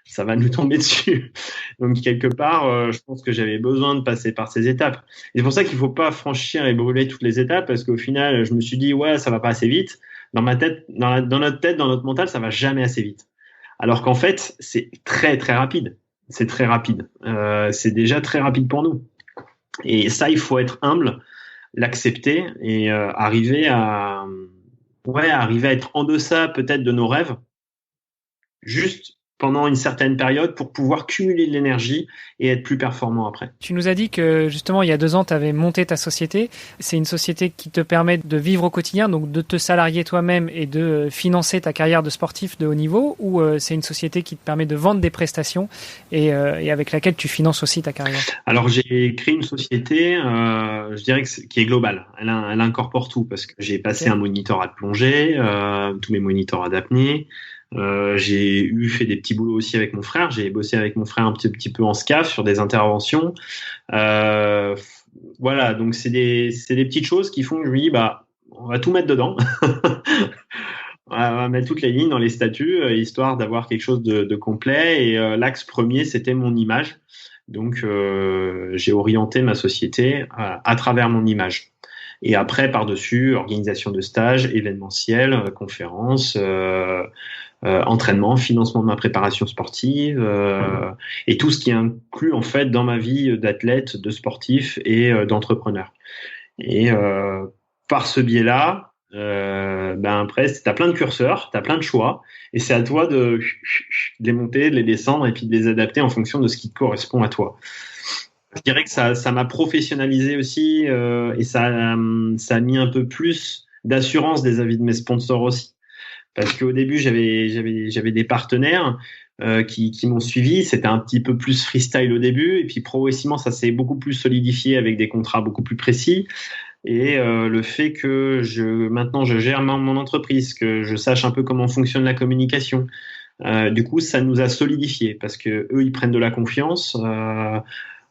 ça va nous tomber dessus. Donc, quelque part, je pense que j'avais besoin de passer par ces étapes. Et c'est pour ça qu'il faut pas franchir et brûler toutes les étapes, parce qu'au final, je me suis dit, ouais, ça va pas assez vite. Dans ma tête, dans notre tête, dans notre mental, ça va jamais assez vite. Alors qu'en fait, c'est très, très rapide. C'est très rapide. C'est déjà très rapide pour nous. Et ça, il faut être humble, l'accepter et arriver à être en deçà peut-être de nos rêves, juste pendant une certaine période pour pouvoir cumuler de l'énergie et être plus performant après. Tu nous as dit que justement il y a 2 ans tu avais monté ta société. C'est une société qui te permet de vivre au quotidien, donc de te salarier toi-même et de financer ta carrière de sportif de haut niveau, ou c'est une société qui te permet de vendre des prestations et avec laquelle tu finances aussi ta carrière? Alors j'ai créé une société, je dirais qui est globale. Elle incorpore tout, parce que j'ai passé un monitorat de plongée, tous mes monitorat d'apnée. J'ai fait des petits boulots aussi avec mon frère. J'ai bossé avec mon frère un petit peu en SCAF sur des interventions. Voilà, donc c'est des petites choses qui font que je me dis on va tout mettre dedans. On va mettre toutes les lignes dans les statuts, histoire d'avoir quelque chose de complet. Et l'axe premier, c'était mon image. Donc j'ai orienté ma société à travers mon image. Et après, par-dessus, organisation de stages, événementiels, conférences, entraînement, financement de ma préparation sportive, et tout ce qui inclut en fait dans ma vie d'athlète, de sportif et d'entrepreneur. Et par ce biais-là, après, t'as plein de curseurs, t'as plein de choix, et c'est à toi de les monter, de les descendre et puis de les adapter en fonction de ce qui te correspond à toi. Je dirais que ça m'a professionnalisé aussi, et ça a mis un peu plus d'assurance vis-à-vis de mes sponsors aussi. Parce qu'au début, j'avais des partenaires qui m'ont suivi. C'était un petit peu plus freestyle au début, et puis progressivement, ça s'est beaucoup plus solidifié avec des contrats beaucoup plus précis. Et le fait que maintenant je gère mon entreprise, que je sache un peu comment fonctionne la communication, du coup, ça nous a solidifié, parce que eux, ils prennent de la confiance.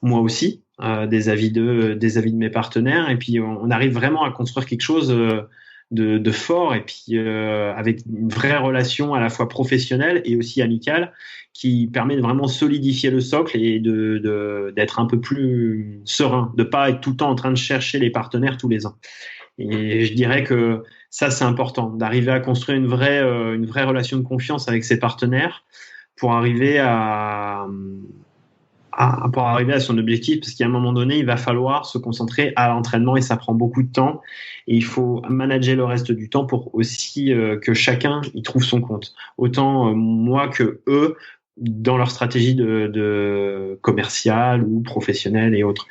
Moi aussi, des avis de mes partenaires, et puis on arrive vraiment à construire quelque chose de fort, et puis avec une vraie relation à la fois professionnelle et aussi amicale, qui permet de vraiment solidifier le socle et d'être un peu plus serein, de pas être tout le temps en train de chercher les partenaires tous les ans. Et je dirais que ça, c'est important, d'arriver à construire une vraie relation de confiance avec ses partenaires pour arriver à son objectif, parce qu'à un moment donné, il va falloir se concentrer à l'entraînement, et ça prend beaucoup de temps, et il faut manager le reste du temps pour aussi que chacun y trouve son compte. Autant moi que eux, dans leur stratégie de commerciale ou professionnelle et autres.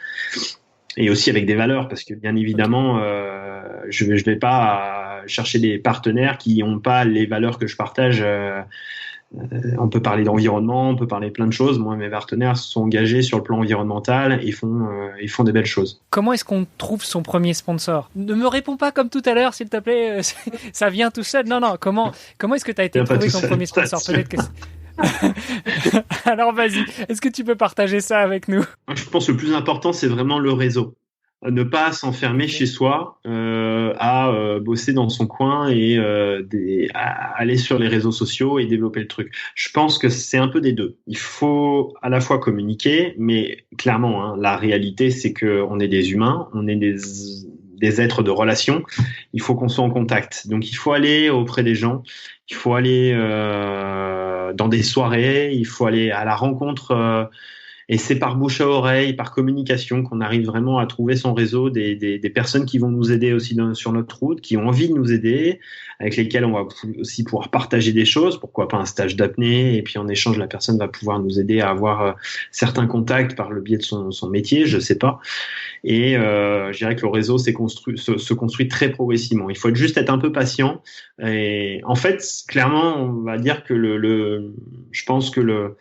Et aussi avec des valeurs, parce que bien évidemment, je vais pas chercher des partenaires qui n'ont pas les valeurs que je partage. On peut parler d'environnement, on peut parler plein de choses. Moi, mes partenaires se sont engagés sur le plan environnemental et ils font des belles choses. Comment est-ce qu'on trouve son premier sponsor? Ne me réponds pas comme tout à l'heure, s'il te plaît. Ça vient tout seul. Non. Comment est-ce que tu as été trouvé ton premier sponsor? Peut-être que alors vas-y, est-ce que tu peux partager ça avec nous? Je pense que le plus important, c'est vraiment le réseau. ne pas s'enfermer chez soi à bosser dans son coin et à aller sur les réseaux sociaux et développer le truc. Je pense que c'est un peu des deux. Il faut à la fois communiquer, mais clairement, hein, la réalité, c'est que on est des humains, on est des êtres de relation. Il faut qu'on soit en contact. Donc, il faut aller auprès des gens. Il faut aller dans des soirées. Il faut aller à la rencontre. Et c'est par bouche à oreille, par communication qu'on arrive vraiment à trouver son réseau, des personnes qui vont nous aider aussi sur notre route, qui ont envie de nous aider, avec lesquelles on va aussi pouvoir partager des choses, pourquoi pas un stage d'apnée, et puis en échange, la personne va pouvoir nous aider à avoir certains contacts par le biais de son métier, je sais pas. Et je dirais que le réseau se construit très progressivement. Il faut juste être un peu patient. Et en fait, clairement, on va dire que je pense que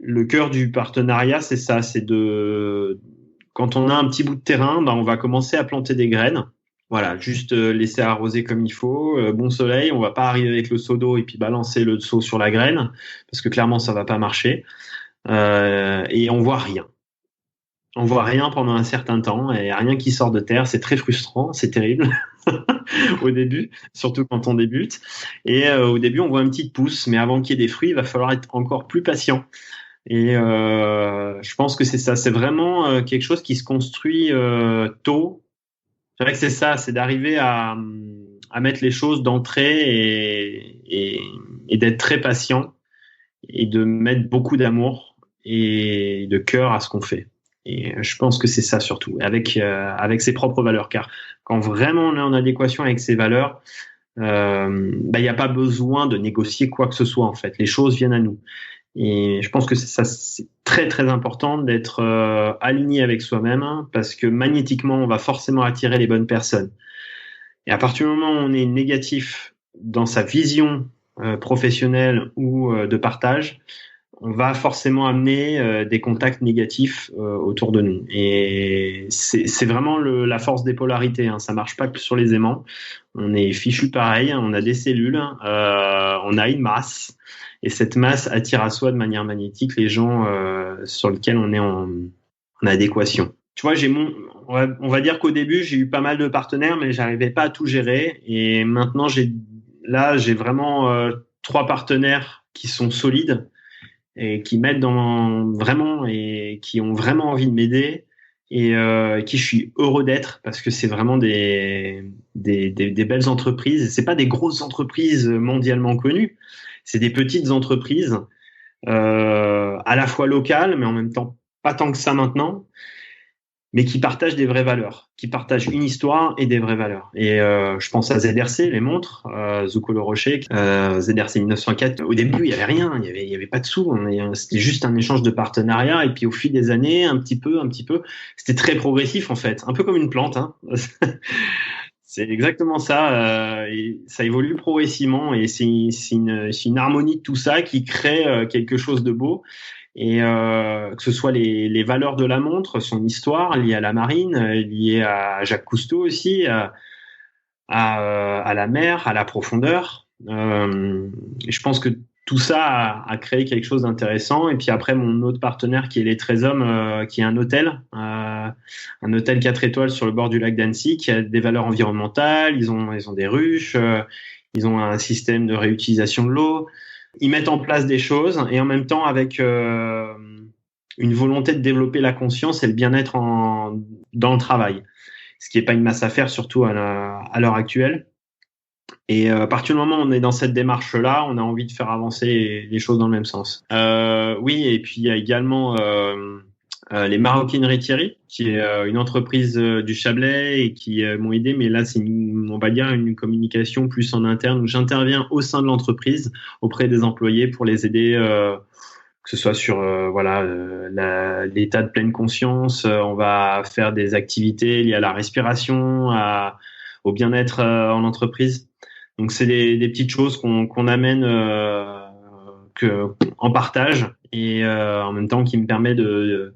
le cœur du partenariat, c'est ça, quand on a un petit bout de terrain, on va commencer à planter des graines. Voilà, juste laisser arroser comme il faut, bon soleil, on va pas arriver avec le seau d'eau et puis balancer le seau sur la graine, parce que clairement ça va pas marcher. Et on voit rien. On voit rien pendant un certain temps et rien qui sort de terre, c'est très frustrant, c'est terrible au début, surtout quand on débute. Et au début, on voit une petite pousse, mais avant qu'il y ait des fruits, il va falloir être encore plus patient. Et je pense que c'est ça, c'est vraiment quelque chose qui se construit tôt. C'est vrai que c'est ça, c'est d'arriver à mettre les choses d'entrée et d'être très patient et de mettre beaucoup d'amour et de cœur à ce qu'on fait. Et je pense que c'est ça surtout, avec ses propres valeurs. Car quand vraiment on est en adéquation avec ses valeurs, il n'y a pas besoin de négocier quoi que ce soit en fait. Les choses viennent à nous. Et je pense que c'est très très important d'être aligné avec soi-même parce que magnétiquement, on va forcément attirer les bonnes personnes. Et à partir du moment où on est négatif dans sa vision professionnelle ou de partage, on va forcément amener des contacts négatifs autour de nous. Et c'est vraiment la force des polarités. Ça marche pas que sur les aimants. On est fichu pareil, on a des cellules, on a une masse. Et cette masse attire à soi de manière magnétique les gens sur lesquels on est en adéquation. Tu vois, on va dire qu'au début, j'ai eu pas mal de partenaires, mais j'arrivais pas à tout gérer. Et maintenant, j'ai vraiment 3 partenaires qui sont solides et qui m'aident vraiment et qui ont vraiment envie de m'aider et qui je suis heureux d'être parce que c'est vraiment des belles entreprises. Et c'est pas des grosses entreprises mondialement connues. C'est des petites entreprises à la fois locales, mais en même temps pas tant que ça maintenant, mais qui partagent des vraies valeurs, qui partagent une histoire et des vraies valeurs. Et je pense à ZRC, les montres, Zucco Le Rocher, ZRC 1904. Au début, il y avait rien, il y avait pas de sous. C'était juste un échange de partenariat. Et puis au fil des années, un petit peu, c'était très progressif en fait, un peu comme une plante. C'est exactement ça. Et ça évolue progressivement et c'est une harmonie de tout ça qui crée quelque chose de beau. Et que ce soit les valeurs de la montre, son histoire liée à la marine, liée à Jacques Cousteau aussi, à la mer, à la profondeur. Je pense que tout ça a créé quelque chose d'intéressant. Et puis après, mon autre partenaire qui est les 13 Hommes, qui est un hôtel 4 étoiles sur le bord du lac d'Annecy, qui a des valeurs environnementales. Ils ont des ruches, ils ont un système de réutilisation de l'eau. Ils mettent en place des choses et en même temps avec une volonté de développer la conscience et le bien-être dans le travail, ce qui n'est pas une masse à faire, surtout à l'heure actuelle. Et à partir du moment où on est dans cette démarche-là, on a envie de faire avancer les choses dans le même sens. Oui, et puis il y a également les Maroquineries Thierry, qui est une entreprise du Chablais et qui m'ont aidé, mais là c'est on va dire une communication plus en interne où j'interviens au sein de l'entreprise auprès des employés pour les aider, que ce soit sur l'état de pleine conscience. On va faire des activités liées à la respiration, au bien-être en entreprise. Donc c'est des petites choses qu'on amène en partage et en même temps qui me permet de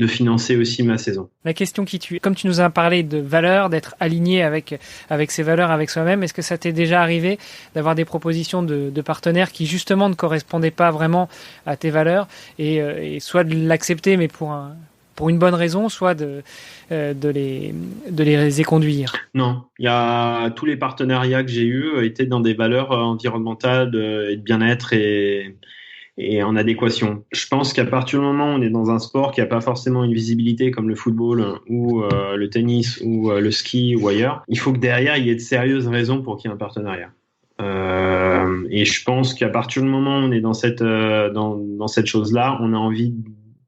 financer aussi ma saison. La question qui tue, comme tu nous as parlé de valeurs, d'être aligné avec ses valeurs, avec soi-même, est-ce que ça t'est déjà arrivé d'avoir des propositions de partenaires qui justement ne correspondaient pas vraiment à tes valeurs et soit de l'accepter mais pour pour une bonne raison, soit de les éconduire. Non, tous les partenariats que j'ai eus étaient dans des valeurs environnementales et de bien-être et en adéquation. Je pense qu'à partir du moment où on est dans un sport qui n'a pas forcément une visibilité comme le football ou le tennis ou le ski ou ailleurs, il faut que derrière il y ait de sérieuses raisons pour qu'il y ait un partenariat. Et je pense qu'à partir du moment où on est dans cette chose-là, on a envie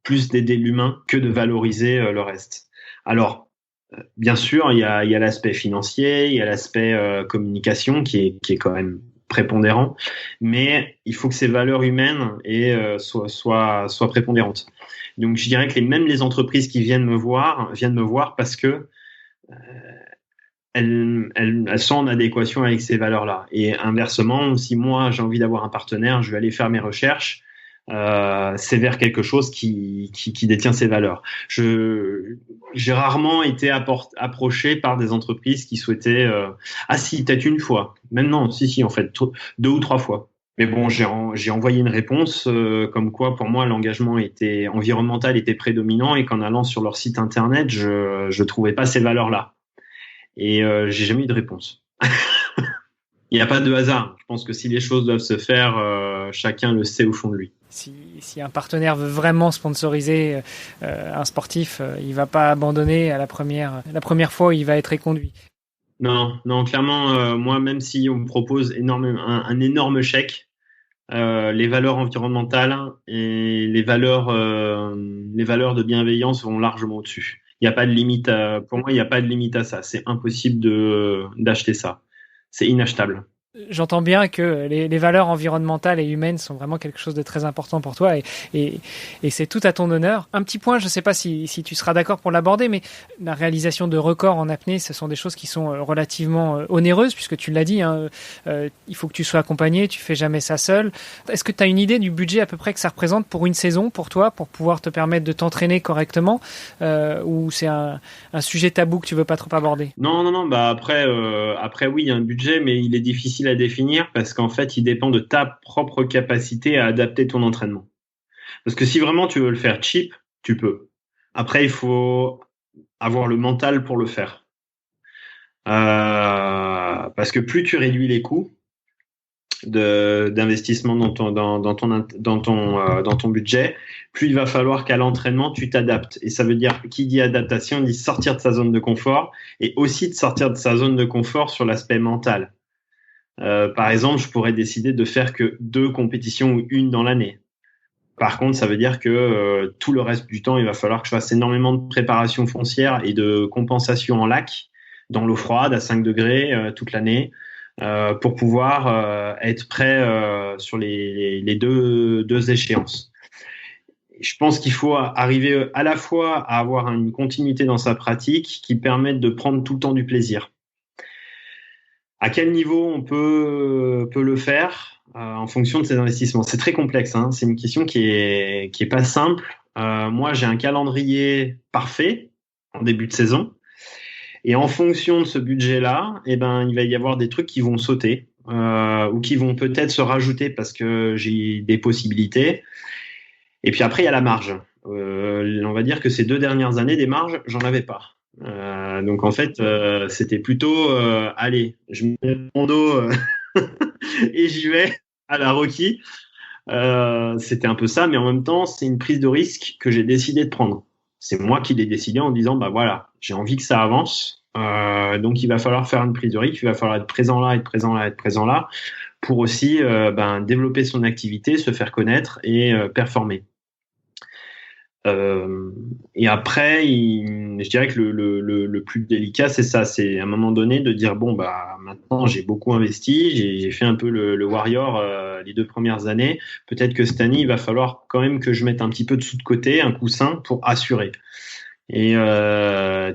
plus d'aider l'humain que de valoriser le reste. Alors, bien sûr, il y a l'aspect financier, il y a l'aspect communication qui est quand même prépondérant, mais il faut que ces valeurs humaines soient prépondérantes. Donc, je dirais que même les entreprises qui viennent me voir parce que elles sont en adéquation avec ces valeurs-là. Et inversement, si moi j'ai envie d'avoir un partenaire, je vais aller faire mes recherches. C'est vers quelque chose qui détient ces valeurs. J'ai rarement été approché par des entreprises qui souhaitaient si, peut-être une fois. Même non, si en fait 2 ou 3 fois. Mais bon, j'ai envoyé une réponse comme quoi pour moi l'engagement environnemental était prédominant et qu'en allant sur leur site internet, je trouvais pas ces valeurs-là. Et j'ai jamais eu de réponse. Il n'y a pas de hasard. Je pense que si les choses doivent se faire, chacun le sait au fond de lui. Si un partenaire veut vraiment sponsoriser un sportif, il va pas abandonner à la première fois où il va être éconduit. Non, clairement, moi, même si on me propose un énorme chèque, les valeurs environnementales et les valeurs de bienveillance vont largement au-dessus. Il n'y a pas de limite. Pour moi, il n'y a pas de limite à ça. C'est impossible d'acheter ça. C'est inachetable. J'entends bien que les valeurs environnementales et humaines sont vraiment quelque chose de très important pour toi et c'est tout à ton honneur. Un petit point, je ne sais pas si tu seras d'accord pour l'aborder, mais la réalisation de records en apnée, ce sont des choses qui sont relativement onéreuses puisque tu l'as dit, il faut que tu sois accompagné, tu fais jamais ça seul. Est-ce que tu as une idée du budget à peu près que ça représente pour une saison pour toi, pour pouvoir te permettre de t'entraîner correctement ou c'est un sujet tabou que tu veux pas trop aborder? Non. Bah après oui, il y a un budget, mais il est difficile à définir parce qu'en fait, il dépend de ta propre capacité à adapter ton entraînement. Parce que si vraiment tu veux le faire cheap, tu peux. Après, il faut avoir le mental pour le faire. Parce que plus tu réduis les coûts d'investissement dans ton budget, plus il va falloir qu'à l'entraînement tu t'adaptes. Et ça veut dire, qui dit adaptation, dit sortir de sa zone de confort et aussi de sortir de sa zone de confort sur l'aspect mental. Par exemple, je pourrais décider de faire que 2 compétitions ou une dans l'année. Par contre, ça veut dire que tout le reste du temps, il va falloir que je fasse énormément de préparation foncière et de compensation en lac, dans l'eau froide à 5 degrés toute l'année, pour pouvoir être prêt sur les deux échéances. Je pense qu'il faut arriver à la fois à avoir une continuité dans sa pratique qui permette de prendre tout le temps du plaisir. À quel niveau on peut le faire en fonction de ses investissements? C'est très complexe, hein. C'est une question qui est pas simple. Moi, j'ai un calendrier parfait en début de saison. Et en fonction de ce budget-là, il va y avoir des trucs qui vont sauter ou qui vont peut-être se rajouter parce que j'ai des possibilités. Et puis après, il y a la marge. On va dire que ces 2 dernières années, des marges, j'en avais pas. Donc en fait, c'était plutôt allez, je mets mon dos et j'y vais à la Rocky. C'était un peu ça, mais en même temps, c'est une prise de risque que j'ai décidé de prendre. C'est moi qui l'ai décidé en disant bah voilà, j'ai envie que ça avance, donc il va falloir faire une prise de risque, il va falloir être présent là, être présent là, pour aussi développer son activité, se faire connaître et performer. Et après, je dirais que le plus délicat, c'est ça, c'est à un moment donné de dire bon bah maintenant j'ai beaucoup investi, j'ai fait un peu le warrior les 2 premières années. Peut-être que cette année, il va falloir quand même que je mette un petit peu de sous de côté, un coussin pour assurer. Et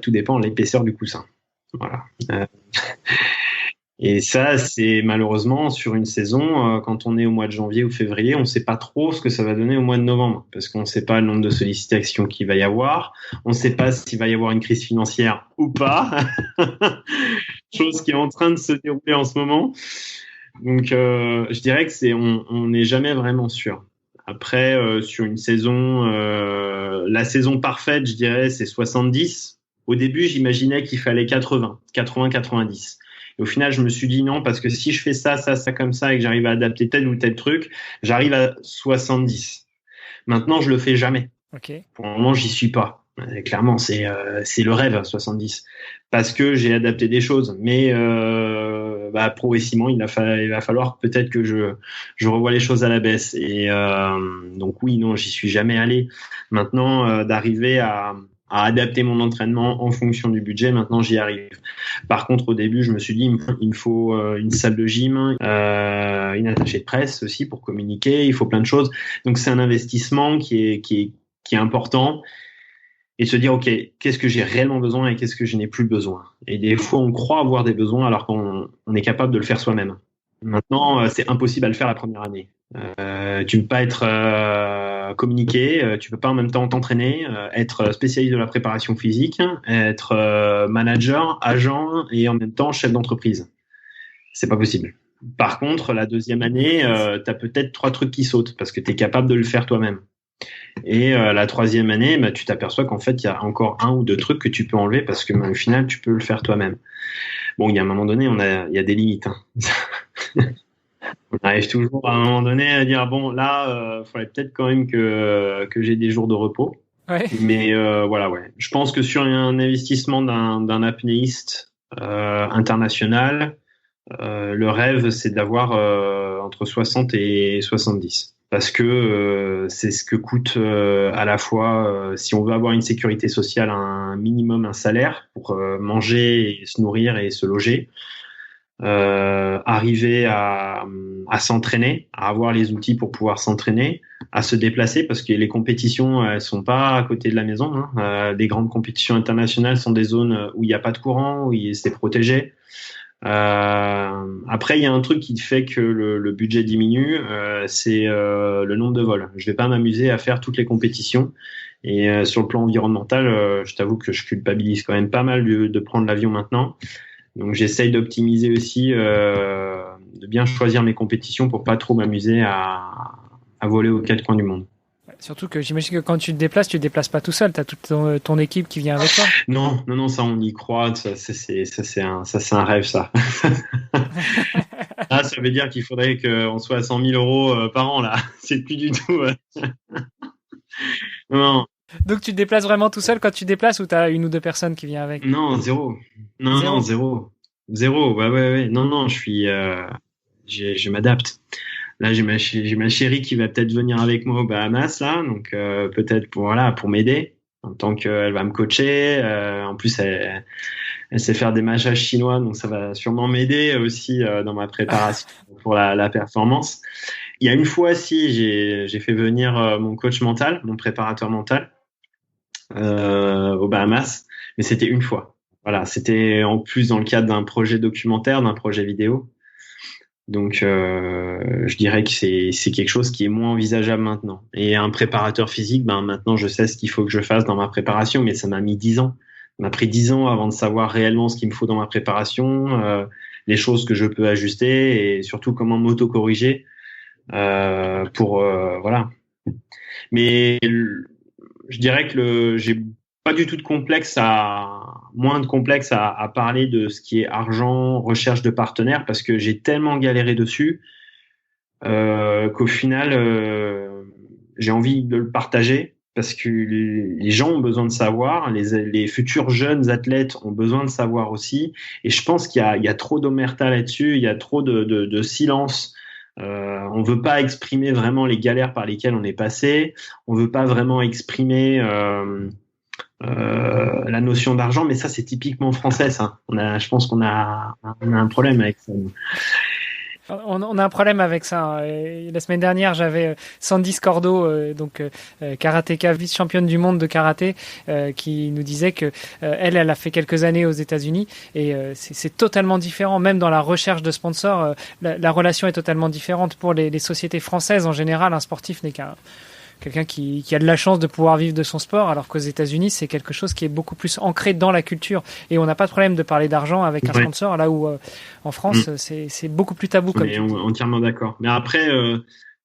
tout dépend de l'épaisseur du coussin. Voilà. Et ça, c'est malheureusement sur une saison, quand on est au mois de janvier ou février, on ne sait pas trop ce que ça va donner au mois de novembre, parce qu'on ne sait pas le nombre de sollicitations qu'il va y avoir, on ne sait pas s'il va y avoir une crise financière ou pas, chose qui est en train de se dérouler en ce moment. Donc, je dirais que on n'est jamais vraiment sûr. Après, sur une saison, la saison parfaite, je dirais, c'est 70. Au début, j'imaginais qu'il fallait 80, 90. Et au final, je me suis dit non, parce que si je fais ça comme ça, et que j'arrive à adapter tel ou tel truc, j'arrive à 70. Maintenant, je le fais jamais. Okay. Pour le moment, j'y suis pas. Clairement, c'est le rêve, 70. Parce que j'ai adapté des choses. Mais progressivement, il va falloir peut-être que je revoie les choses à la baisse. Et donc oui, non, j'y suis jamais allé. Maintenant, d'arriver à adapter mon entraînement en fonction du budget, maintenant j'y arrive. Par contre, au début, je me suis dit, il me faut une salle de gym, une attachée de presse aussi pour communiquer, il faut plein de choses. Donc c'est un investissement qui est important. Et se dire, OK, qu'est-ce que j'ai réellement besoin et qu'est-ce que je n'ai plus besoin. Et des fois, on croit avoir des besoins alors qu'on est capable de le faire soi-même. Maintenant, c'est impossible à le faire la première année. Tu peux pas être communiqué, tu peux pas en même temps t'entraîner, être spécialiste de la préparation physique, être manager, agent et en même temps chef d'entreprise. C'est pas possible. Par contre, la deuxième année, tu as peut-être 3 trucs qui sautent parce que tu es capable de le faire toi-même. Et la troisième année, tu t'aperçois qu'en fait, il y a encore 1 ou 2 trucs que tu peux enlever parce que au final, tu peux le faire toi-même. Bon, il y a un moment donné, il y a des limites. Hein. On arrive toujours à un moment donné à dire bon, là, faudrait peut-être quand même que j'ai des jours de repos. Ouais. Mais voilà, ouais. Je pense que sur un investissement d'un apnéiste international, le rêve, c'est d'avoir entre 60 et 70. Parce que c'est ce que coûte à la fois, si on veut avoir une sécurité sociale, un minimum, un salaire pour manger, et se nourrir et se loger, arriver à s'entraîner, à avoir les outils pour pouvoir s'entraîner, à se déplacer, parce que les compétitions, elles sont pas à côté de la maison. Hein. Des grandes compétitions internationales sont des zones où il n'y a pas de courant, où c'est protégé. Après, il y a un truc qui fait que le budget diminue, c'est le nombre de vols. Je vais pas m'amuser à faire toutes les compétitions. Et sur le plan environnemental, je t'avoue que je culpabilise quand même pas mal de prendre l'avion maintenant. Donc j'essaye d'optimiser aussi, de bien choisir mes compétitions pour pas trop m'amuser à voler aux 4 coins du monde. Surtout que j'imagine que quand tu te déplaces pas tout seul, tu as toute ton équipe qui vient avec toi. Non, ça on y croit, ça c'est un rêve ça. Ah, ça veut dire qu'il faudrait qu'on soit à 100 000 euros par an là, c'est plus du tout. Non. Donc tu te déplaces vraiment tout seul quand tu te déplaces ou tu as 1 ou 2 personnes qui viennent avec? Non, zéro. Non, zéro. Ouais. Non, je m'adapte. Là, j'ai ma chérie qui va peut-être venir avec moi aux Bahamas, là, donc peut-être pour m'aider, en tant qu'elle va me coacher. En plus, elle sait faire des massages chinois, donc ça va sûrement m'aider aussi dans ma préparation pour la performance. Il y a une fois, si j'ai fait venir mon coach mental, mon préparateur mental, aux Bahamas, mais c'était une fois. Voilà, c'était en plus dans le cadre d'un projet documentaire, d'un projet vidéo. Donc, je dirais que c'est quelque chose qui est moins envisageable maintenant. Et un préparateur physique, maintenant, je sais ce qu'il faut que je fasse dans ma préparation, mais ça m'a mis 10 ans. Ça m'a pris 10 ans avant de savoir réellement ce qu'il me faut dans ma préparation, les choses que je peux ajuster et surtout comment m'auto-corriger voilà. Mais je dirais que j'ai pas du tout moins de complexe à parler de ce qui est argent, recherche de partenaires, parce que j'ai tellement galéré dessus qu'au final, j'ai envie de le partager, parce que les gens ont besoin de savoir, les futurs jeunes athlètes ont besoin de savoir aussi, et je pense qu'il y a trop d'omerta là-dessus, il y a trop de silence. On veut pas exprimer vraiment les galères par lesquelles on est passé, on veut pas vraiment exprimer la notion d'argent, mais ça c'est typiquement français, ça. Je pense qu'on a un problème avec ça. On a un problème avec ça. La semaine dernière, j'avais Sandy Scordo, karatéka, vice-championne du monde de karaté, qui nous disait que elle a fait quelques années aux États-Unis et c'est totalement différent. Même dans la recherche de sponsors, la relation est totalement différente. Pour les sociétés françaises, en général, un sportif n'est quelqu'un qui a de la chance de pouvoir vivre de son sport, alors qu'aux États-Unis, c'est quelque chose qui est beaucoup plus ancré dans la culture. Et on n'a pas de problème de parler d'argent avec un sponsor, là où en France, c'est beaucoup plus tabou. On est entièrement d'accord. Mais après,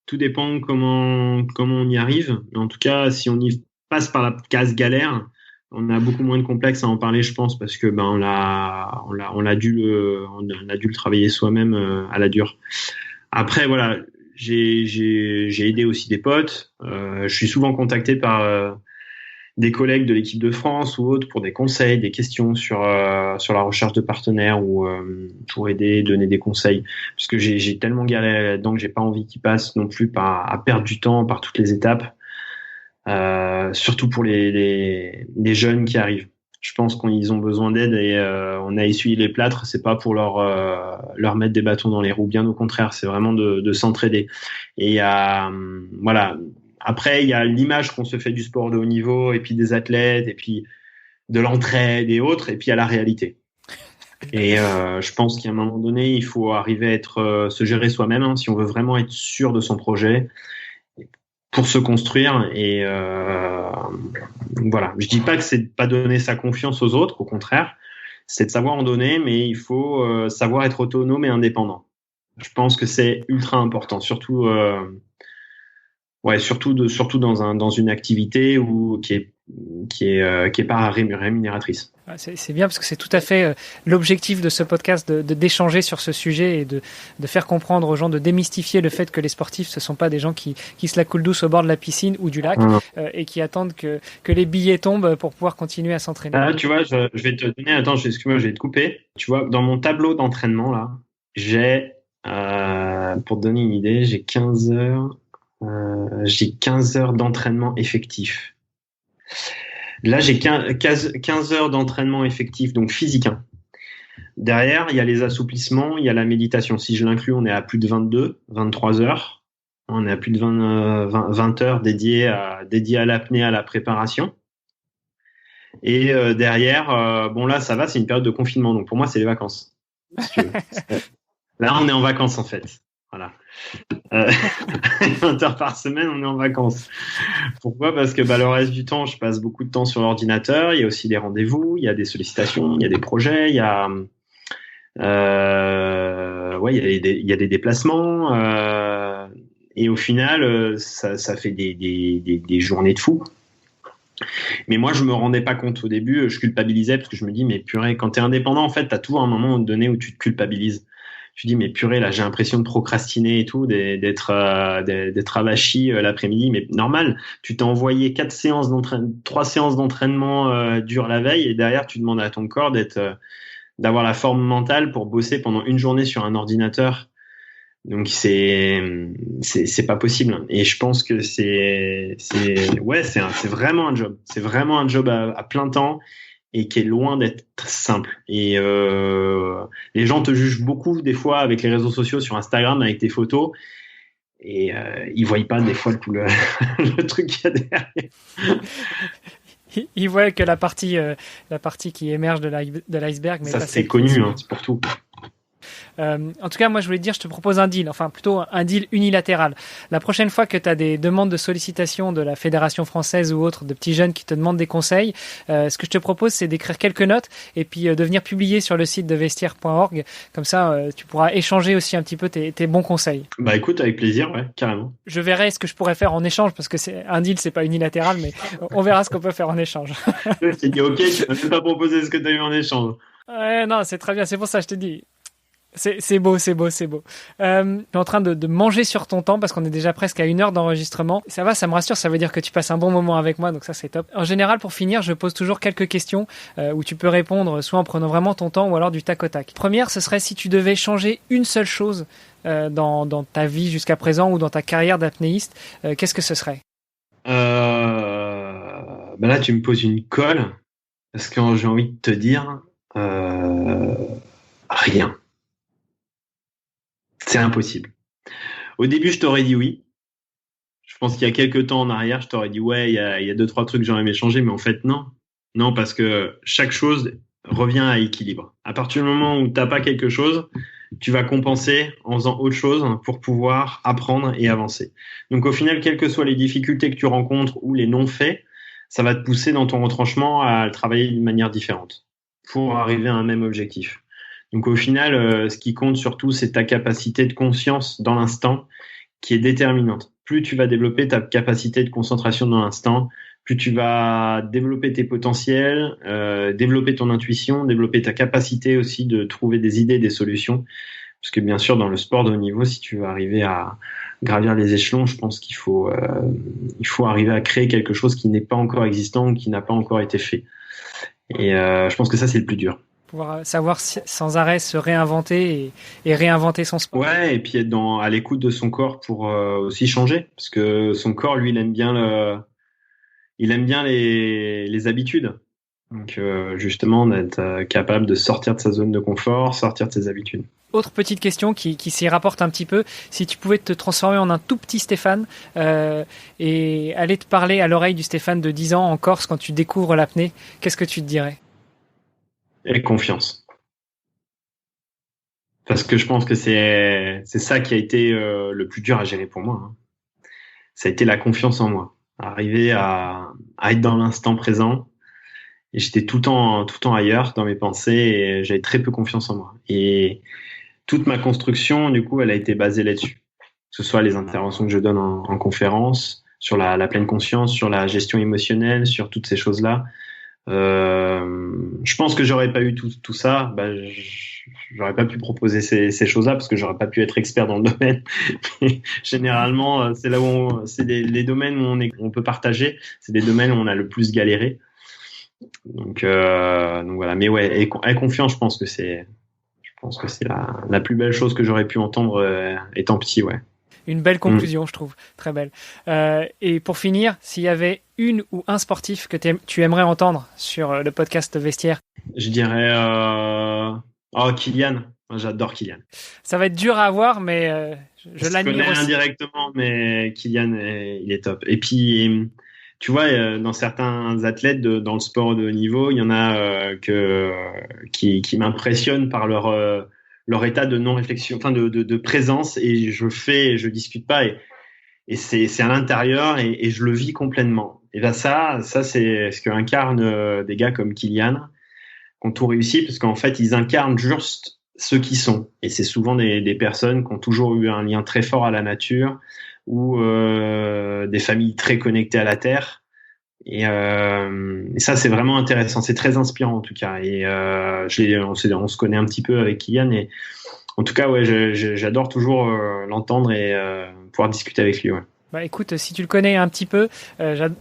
Tout dépend comment on y arrive. Mais en tout cas, si on y passe par la case galère, on a beaucoup moins de complexes à en parler, je pense, parce que on a dû le travailler soi-même à la dure. Après, voilà, j'ai aidé aussi des potes. Je suis souvent contacté par des collègues de l'équipe de France ou autres pour des conseils, des questions sur la recherche de partenaires ou pour aider, donner des conseils. Parce que j'ai tellement galéré là-dedans que j'ai pas envie qu'ils passent non plus à perdre du temps par toutes les étapes. Surtout pour les jeunes qui arrivent. Je pense qu'ils ont besoin d'aide et on a essuyé les plâtres. C'est pas pour leur mettre des bâtons dans les roues. Bien au contraire, c'est vraiment de s'entraider. Et voilà. Après, il y a l'image qu'on se fait du sport de haut niveau, et puis des athlètes, et puis de l'entraide et autres, et puis il y a la réalité. Et je pense qu'à un moment donné, il faut arriver à se gérer soi-même, hein, si on veut vraiment être sûr de son projet, pour se construire. Et voilà. Je dis pas que c'est de pas donner sa confiance aux autres, au contraire, c'est de savoir en donner, mais il faut savoir être autonome et indépendant. Je pense que c'est ultra important, surtout dans une activité qui est pas rémunératrice. C'est bien parce que c'est tout à fait l'objectif de ce podcast d'échanger sur ce sujet et de faire comprendre aux gens, de démystifier le fait que les sportifs ce sont pas des gens qui se la coulent douce au bord de la piscine ou du lac et qui attendent que les billets tombent pour pouvoir continuer à s'entraîner. Tu vois, je vais te donner, excuse-moi, je vais te couper. Tu vois, dans mon tableau d'entraînement là, j'ai pour te donner une idée, j'ai 15 heures d'entraînement effectif. Là, j'ai 15 heures d'entraînement effectif, donc physique. Hein. Derrière, il y a les assouplissements, il y a la méditation. Si je l'inclus, on est à plus de 23 heures. On est à plus de 20 heures dédiées à l'apnée, à la préparation. Et derrière, là, ça va, c'est une période de confinement. Donc pour moi, c'est les vacances. Si tu veux. Là, on est en vacances, en fait. Voilà. 20 heures par semaine, on est en vacances. Pourquoi ? Parce que le reste du temps, je passe beaucoup de temps sur l'ordinateur. Il y a aussi des rendez-vous, il y a des sollicitations, il y a des projets, il y a des déplacements. Et au final, ça fait des journées de fou. Mais moi, je me rendais pas compte au début. Je culpabilisais parce que je me dis, mais purée, quand t'es indépendant, en fait, t'as toujours un moment donné où tu te culpabilises. Tu dis, mais purée, là, j'ai l'impression de procrastiner et tout, d'être avachi l'après-midi. Mais normal, tu t'es envoyé 3 séances d'entraînement dures la veille et derrière, tu demandes à ton corps d'avoir la forme mentale pour bosser pendant une journée sur un ordinateur. Donc, c'est pas possible. Et je pense que c'est vraiment un job. C'est vraiment un job à plein temps. Et qui est loin d'être simple. Et les gens te jugent beaucoup des fois avec les réseaux sociaux sur Instagram avec tes photos et ils voient pas des fois tout le truc qu'il y a derrière. Ils voient que la partie qui émerge de l'iceberg. Mais ça c'est connu, hein, c'est pour tout. En tout cas, moi, je voulais te dire, je te propose un deal, enfin plutôt un deal unilatéral. La prochaine fois que tu as des demandes de sollicitation de la Fédération française ou autre, de petits jeunes qui te demandent des conseils, ce que je te propose, c'est d'écrire quelques notes et puis de venir publier sur le site de vestiaire.org. Comme ça, tu pourras échanger aussi un petit peu tes bons conseils. Bah écoute, avec plaisir, ouais, carrément. Je verrai ce que je pourrais faire en échange parce que un deal, c'est pas unilatéral, mais on verra ce qu'on peut faire en échange. Je t'ai dit, ok, tu m'as même pas proposé ce que tu as eu en échange. Ouais, non, c'est très bien, c'est pour ça que je te dis. C'est beau. Je suis en train de manger sur ton temps parce qu'on est déjà presque à 1 heure d'enregistrement. Ça va, ça me rassure, ça veut dire que tu passes un bon moment avec moi, donc ça c'est top. En général, pour finir, je pose toujours quelques questions où tu peux répondre soit en prenant vraiment ton temps ou alors du tac au tac. Première, ce serait si tu devais changer une seule chose dans ta vie jusqu'à présent ou dans ta carrière d'apnéiste, qu'est-ce que ce serait ? Là, tu me poses une colle parce que j'ai envie de te dire rien. C'est impossible. Au début, je t'aurais dit oui. Je pense qu'il y a quelques temps en arrière, je t'aurais dit ouais, il y a 2-3 trucs que j'aurais aimé changer, mais en fait, non. Non, parce que chaque chose revient à équilibre. À partir du moment où tu n'as pas quelque chose, tu vas compenser en faisant autre chose pour pouvoir apprendre et avancer. Donc au final, quelles que soient les difficultés que tu rencontres ou les non-faits, ça va te pousser dans ton retranchement à travailler d'une manière différente pour arriver à un même objectif. Donc au final, ce qui compte surtout, c'est ta capacité de conscience dans l'instant qui est déterminante. Plus tu vas développer ta capacité de concentration dans l'instant, plus tu vas développer tes potentiels, développer ton intuition, développer ta capacité aussi de trouver des idées, des solutions. Parce que bien sûr, dans le sport de haut niveau, si tu veux arriver à gravir les échelons, je pense qu'il faut arriver à créer quelque chose qui n'est pas encore existant ou qui n'a pas encore été fait. Et je pense que ça, c'est le plus dur. Pouvoir savoir sans arrêt se réinventer et réinventer son sport. Ouais, et puis être à l'écoute de son corps pour aussi changer. Parce que son corps, lui, il aime bien les habitudes. Donc justement, d'être capable de sortir de sa zone de confort, sortir de ses habitudes. Autre petite question qui s'y rapporte un petit peu. Si tu pouvais te transformer en un tout petit Stéphane et aller te parler à l'oreille du Stéphane de 10 ans en Corse quand tu découvres l'apnée, qu'est-ce que tu te dirais ? Et confiance. Parce que je pense que c'est ça qui a été le plus dur à gérer pour moi. Hein. Ça a été la confiance en moi. Arriver à être dans l'instant présent. Et j'étais tout le temps ailleurs dans mes pensées et j'avais très peu confiance en moi. Et toute ma construction, du coup, elle a été basée là-dessus. Que ce soit les interventions que je donne en conférence, sur la pleine conscience, sur la gestion émotionnelle, sur toutes ces choses-là. Je pense que j'aurais pas eu tout ça, j'aurais pas pu proposer ces choses-là parce que j'aurais pas pu être expert dans le domaine. Mais généralement, c'est là où c'est les domaines où on peut partager. C'est des domaines où on a le plus galéré. Donc voilà. Mais ouais, et confiance, je pense que c'est la plus belle chose que j'aurais pu entendre étant petit, ouais. Une belle conclusion, je trouve. Très belle. Et pour finir, s'il y avait une ou un sportif que tu aimerais entendre sur le podcast Vestiaire? Je dirais Kylian. J'adore Kylian. Ça va être dur à avoir, mais je l'admire aussi. Je connais indirectement, mais Kylian, il est top. Et puis, tu vois, dans certains athlètes dans le sport de haut niveau, il y en a qui m'impressionnent par leur état de non-réflexion, enfin de présence, et je discute pas, et c'est à l'intérieur, et je le vis complètement. Et là, ça c'est ce qu'incarnent des gars comme Kylian, qui ont tout réussi, parce qu'en fait, ils incarnent juste ceux qui sont. Et c'est souvent des personnes qui ont toujours eu un lien très fort à la nature, ou des familles très connectées à la terre. Et ça, c'est vraiment intéressant. C'est très inspirant, en tout cas. Et on se connaît un petit peu avec Kylian. Et en tout cas, ouais, j'adore toujours l'entendre et pouvoir discuter avec lui. Ouais. Bah écoute, si tu le connais un petit peu,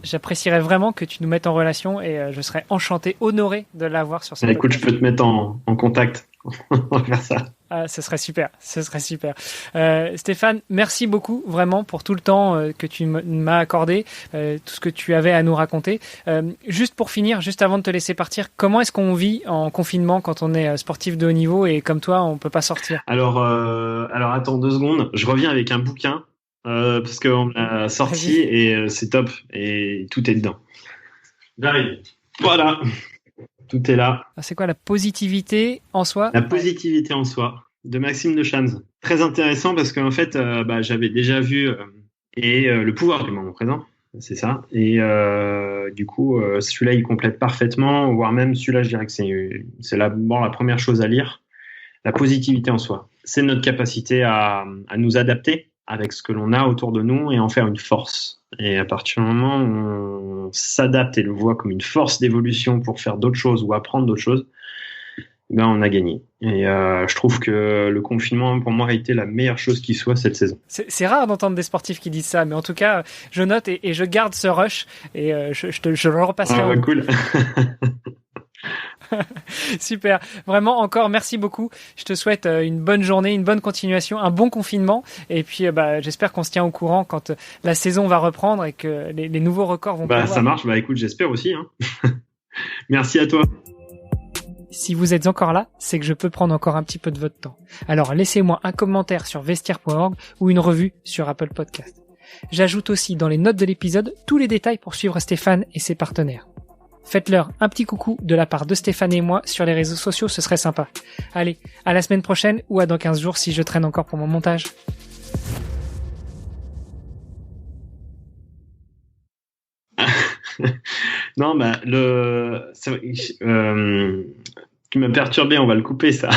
j'apprécierais vraiment que tu nous mettes en relation et je serais enchanté, honoré de l'avoir sur cette podcast. Écoute, je peux te mettre en contact. On va faire ça. Ah, ce serait super. Stéphane, merci beaucoup vraiment pour tout le temps que tu m'as accordé, tout ce que tu avais à nous raconter. Juste pour finir, juste avant de te laisser partir, comment est-ce qu'on vit en confinement quand on est sportif de haut niveau et comme toi, on peut pas sortir? Alors attends 2 secondes. Je reviens avec un bouquin parce qu'on l'a sorti et c'est top et tout est dedans. J'arrive. Voilà. Tout est là. C'est quoi la positivité en soi? La positivité en soi, de Maxime de Chams. Très intéressant parce qu'en fait, j'avais déjà vu le pouvoir du moment présent, c'est ça. Et du coup, celui-là, il complète parfaitement, voire même celui-là, je dirais que c'est la première chose à lire. La positivité en soi, c'est notre capacité à nous adapter avec ce que l'on a autour de nous et en faire une force. Et à partir du moment où on s'adapte et le voit comme une force d'évolution pour faire d'autres choses ou apprendre d'autres choses, on a gagné. Et je trouve que le confinement, pour moi, a été la meilleure chose qui soit cette saison. C'est rare d'entendre des sportifs qui disent ça, mais en tout cas, je note et je garde ce rush et je le repasserai. Ah ouais, cool. Super. Vraiment, encore merci beaucoup. Je te souhaite une bonne journée, une bonne continuation, un bon confinement. Et puis, j'espère qu'on se tient au courant quand la saison va reprendre et que les nouveaux records vont pouvoir. Ça marche. Écoute, j'espère aussi. Hein. Merci à toi. Si vous êtes encore là, c'est que je peux prendre encore un petit peu de votre temps. Alors, laissez-moi un commentaire sur vestiaire.org ou une revue sur Apple Podcast. J'ajoute aussi dans les notes de l'épisode tous les détails pour suivre Stéphane et ses partenaires. Faites-leur un petit coucou de la part de Stéphane et moi sur les réseaux sociaux, ce serait sympa. Allez, à la semaine prochaine ou à dans 15 jours si je traîne encore pour mon montage. Non, qui m'a perturbé, on va le couper ça.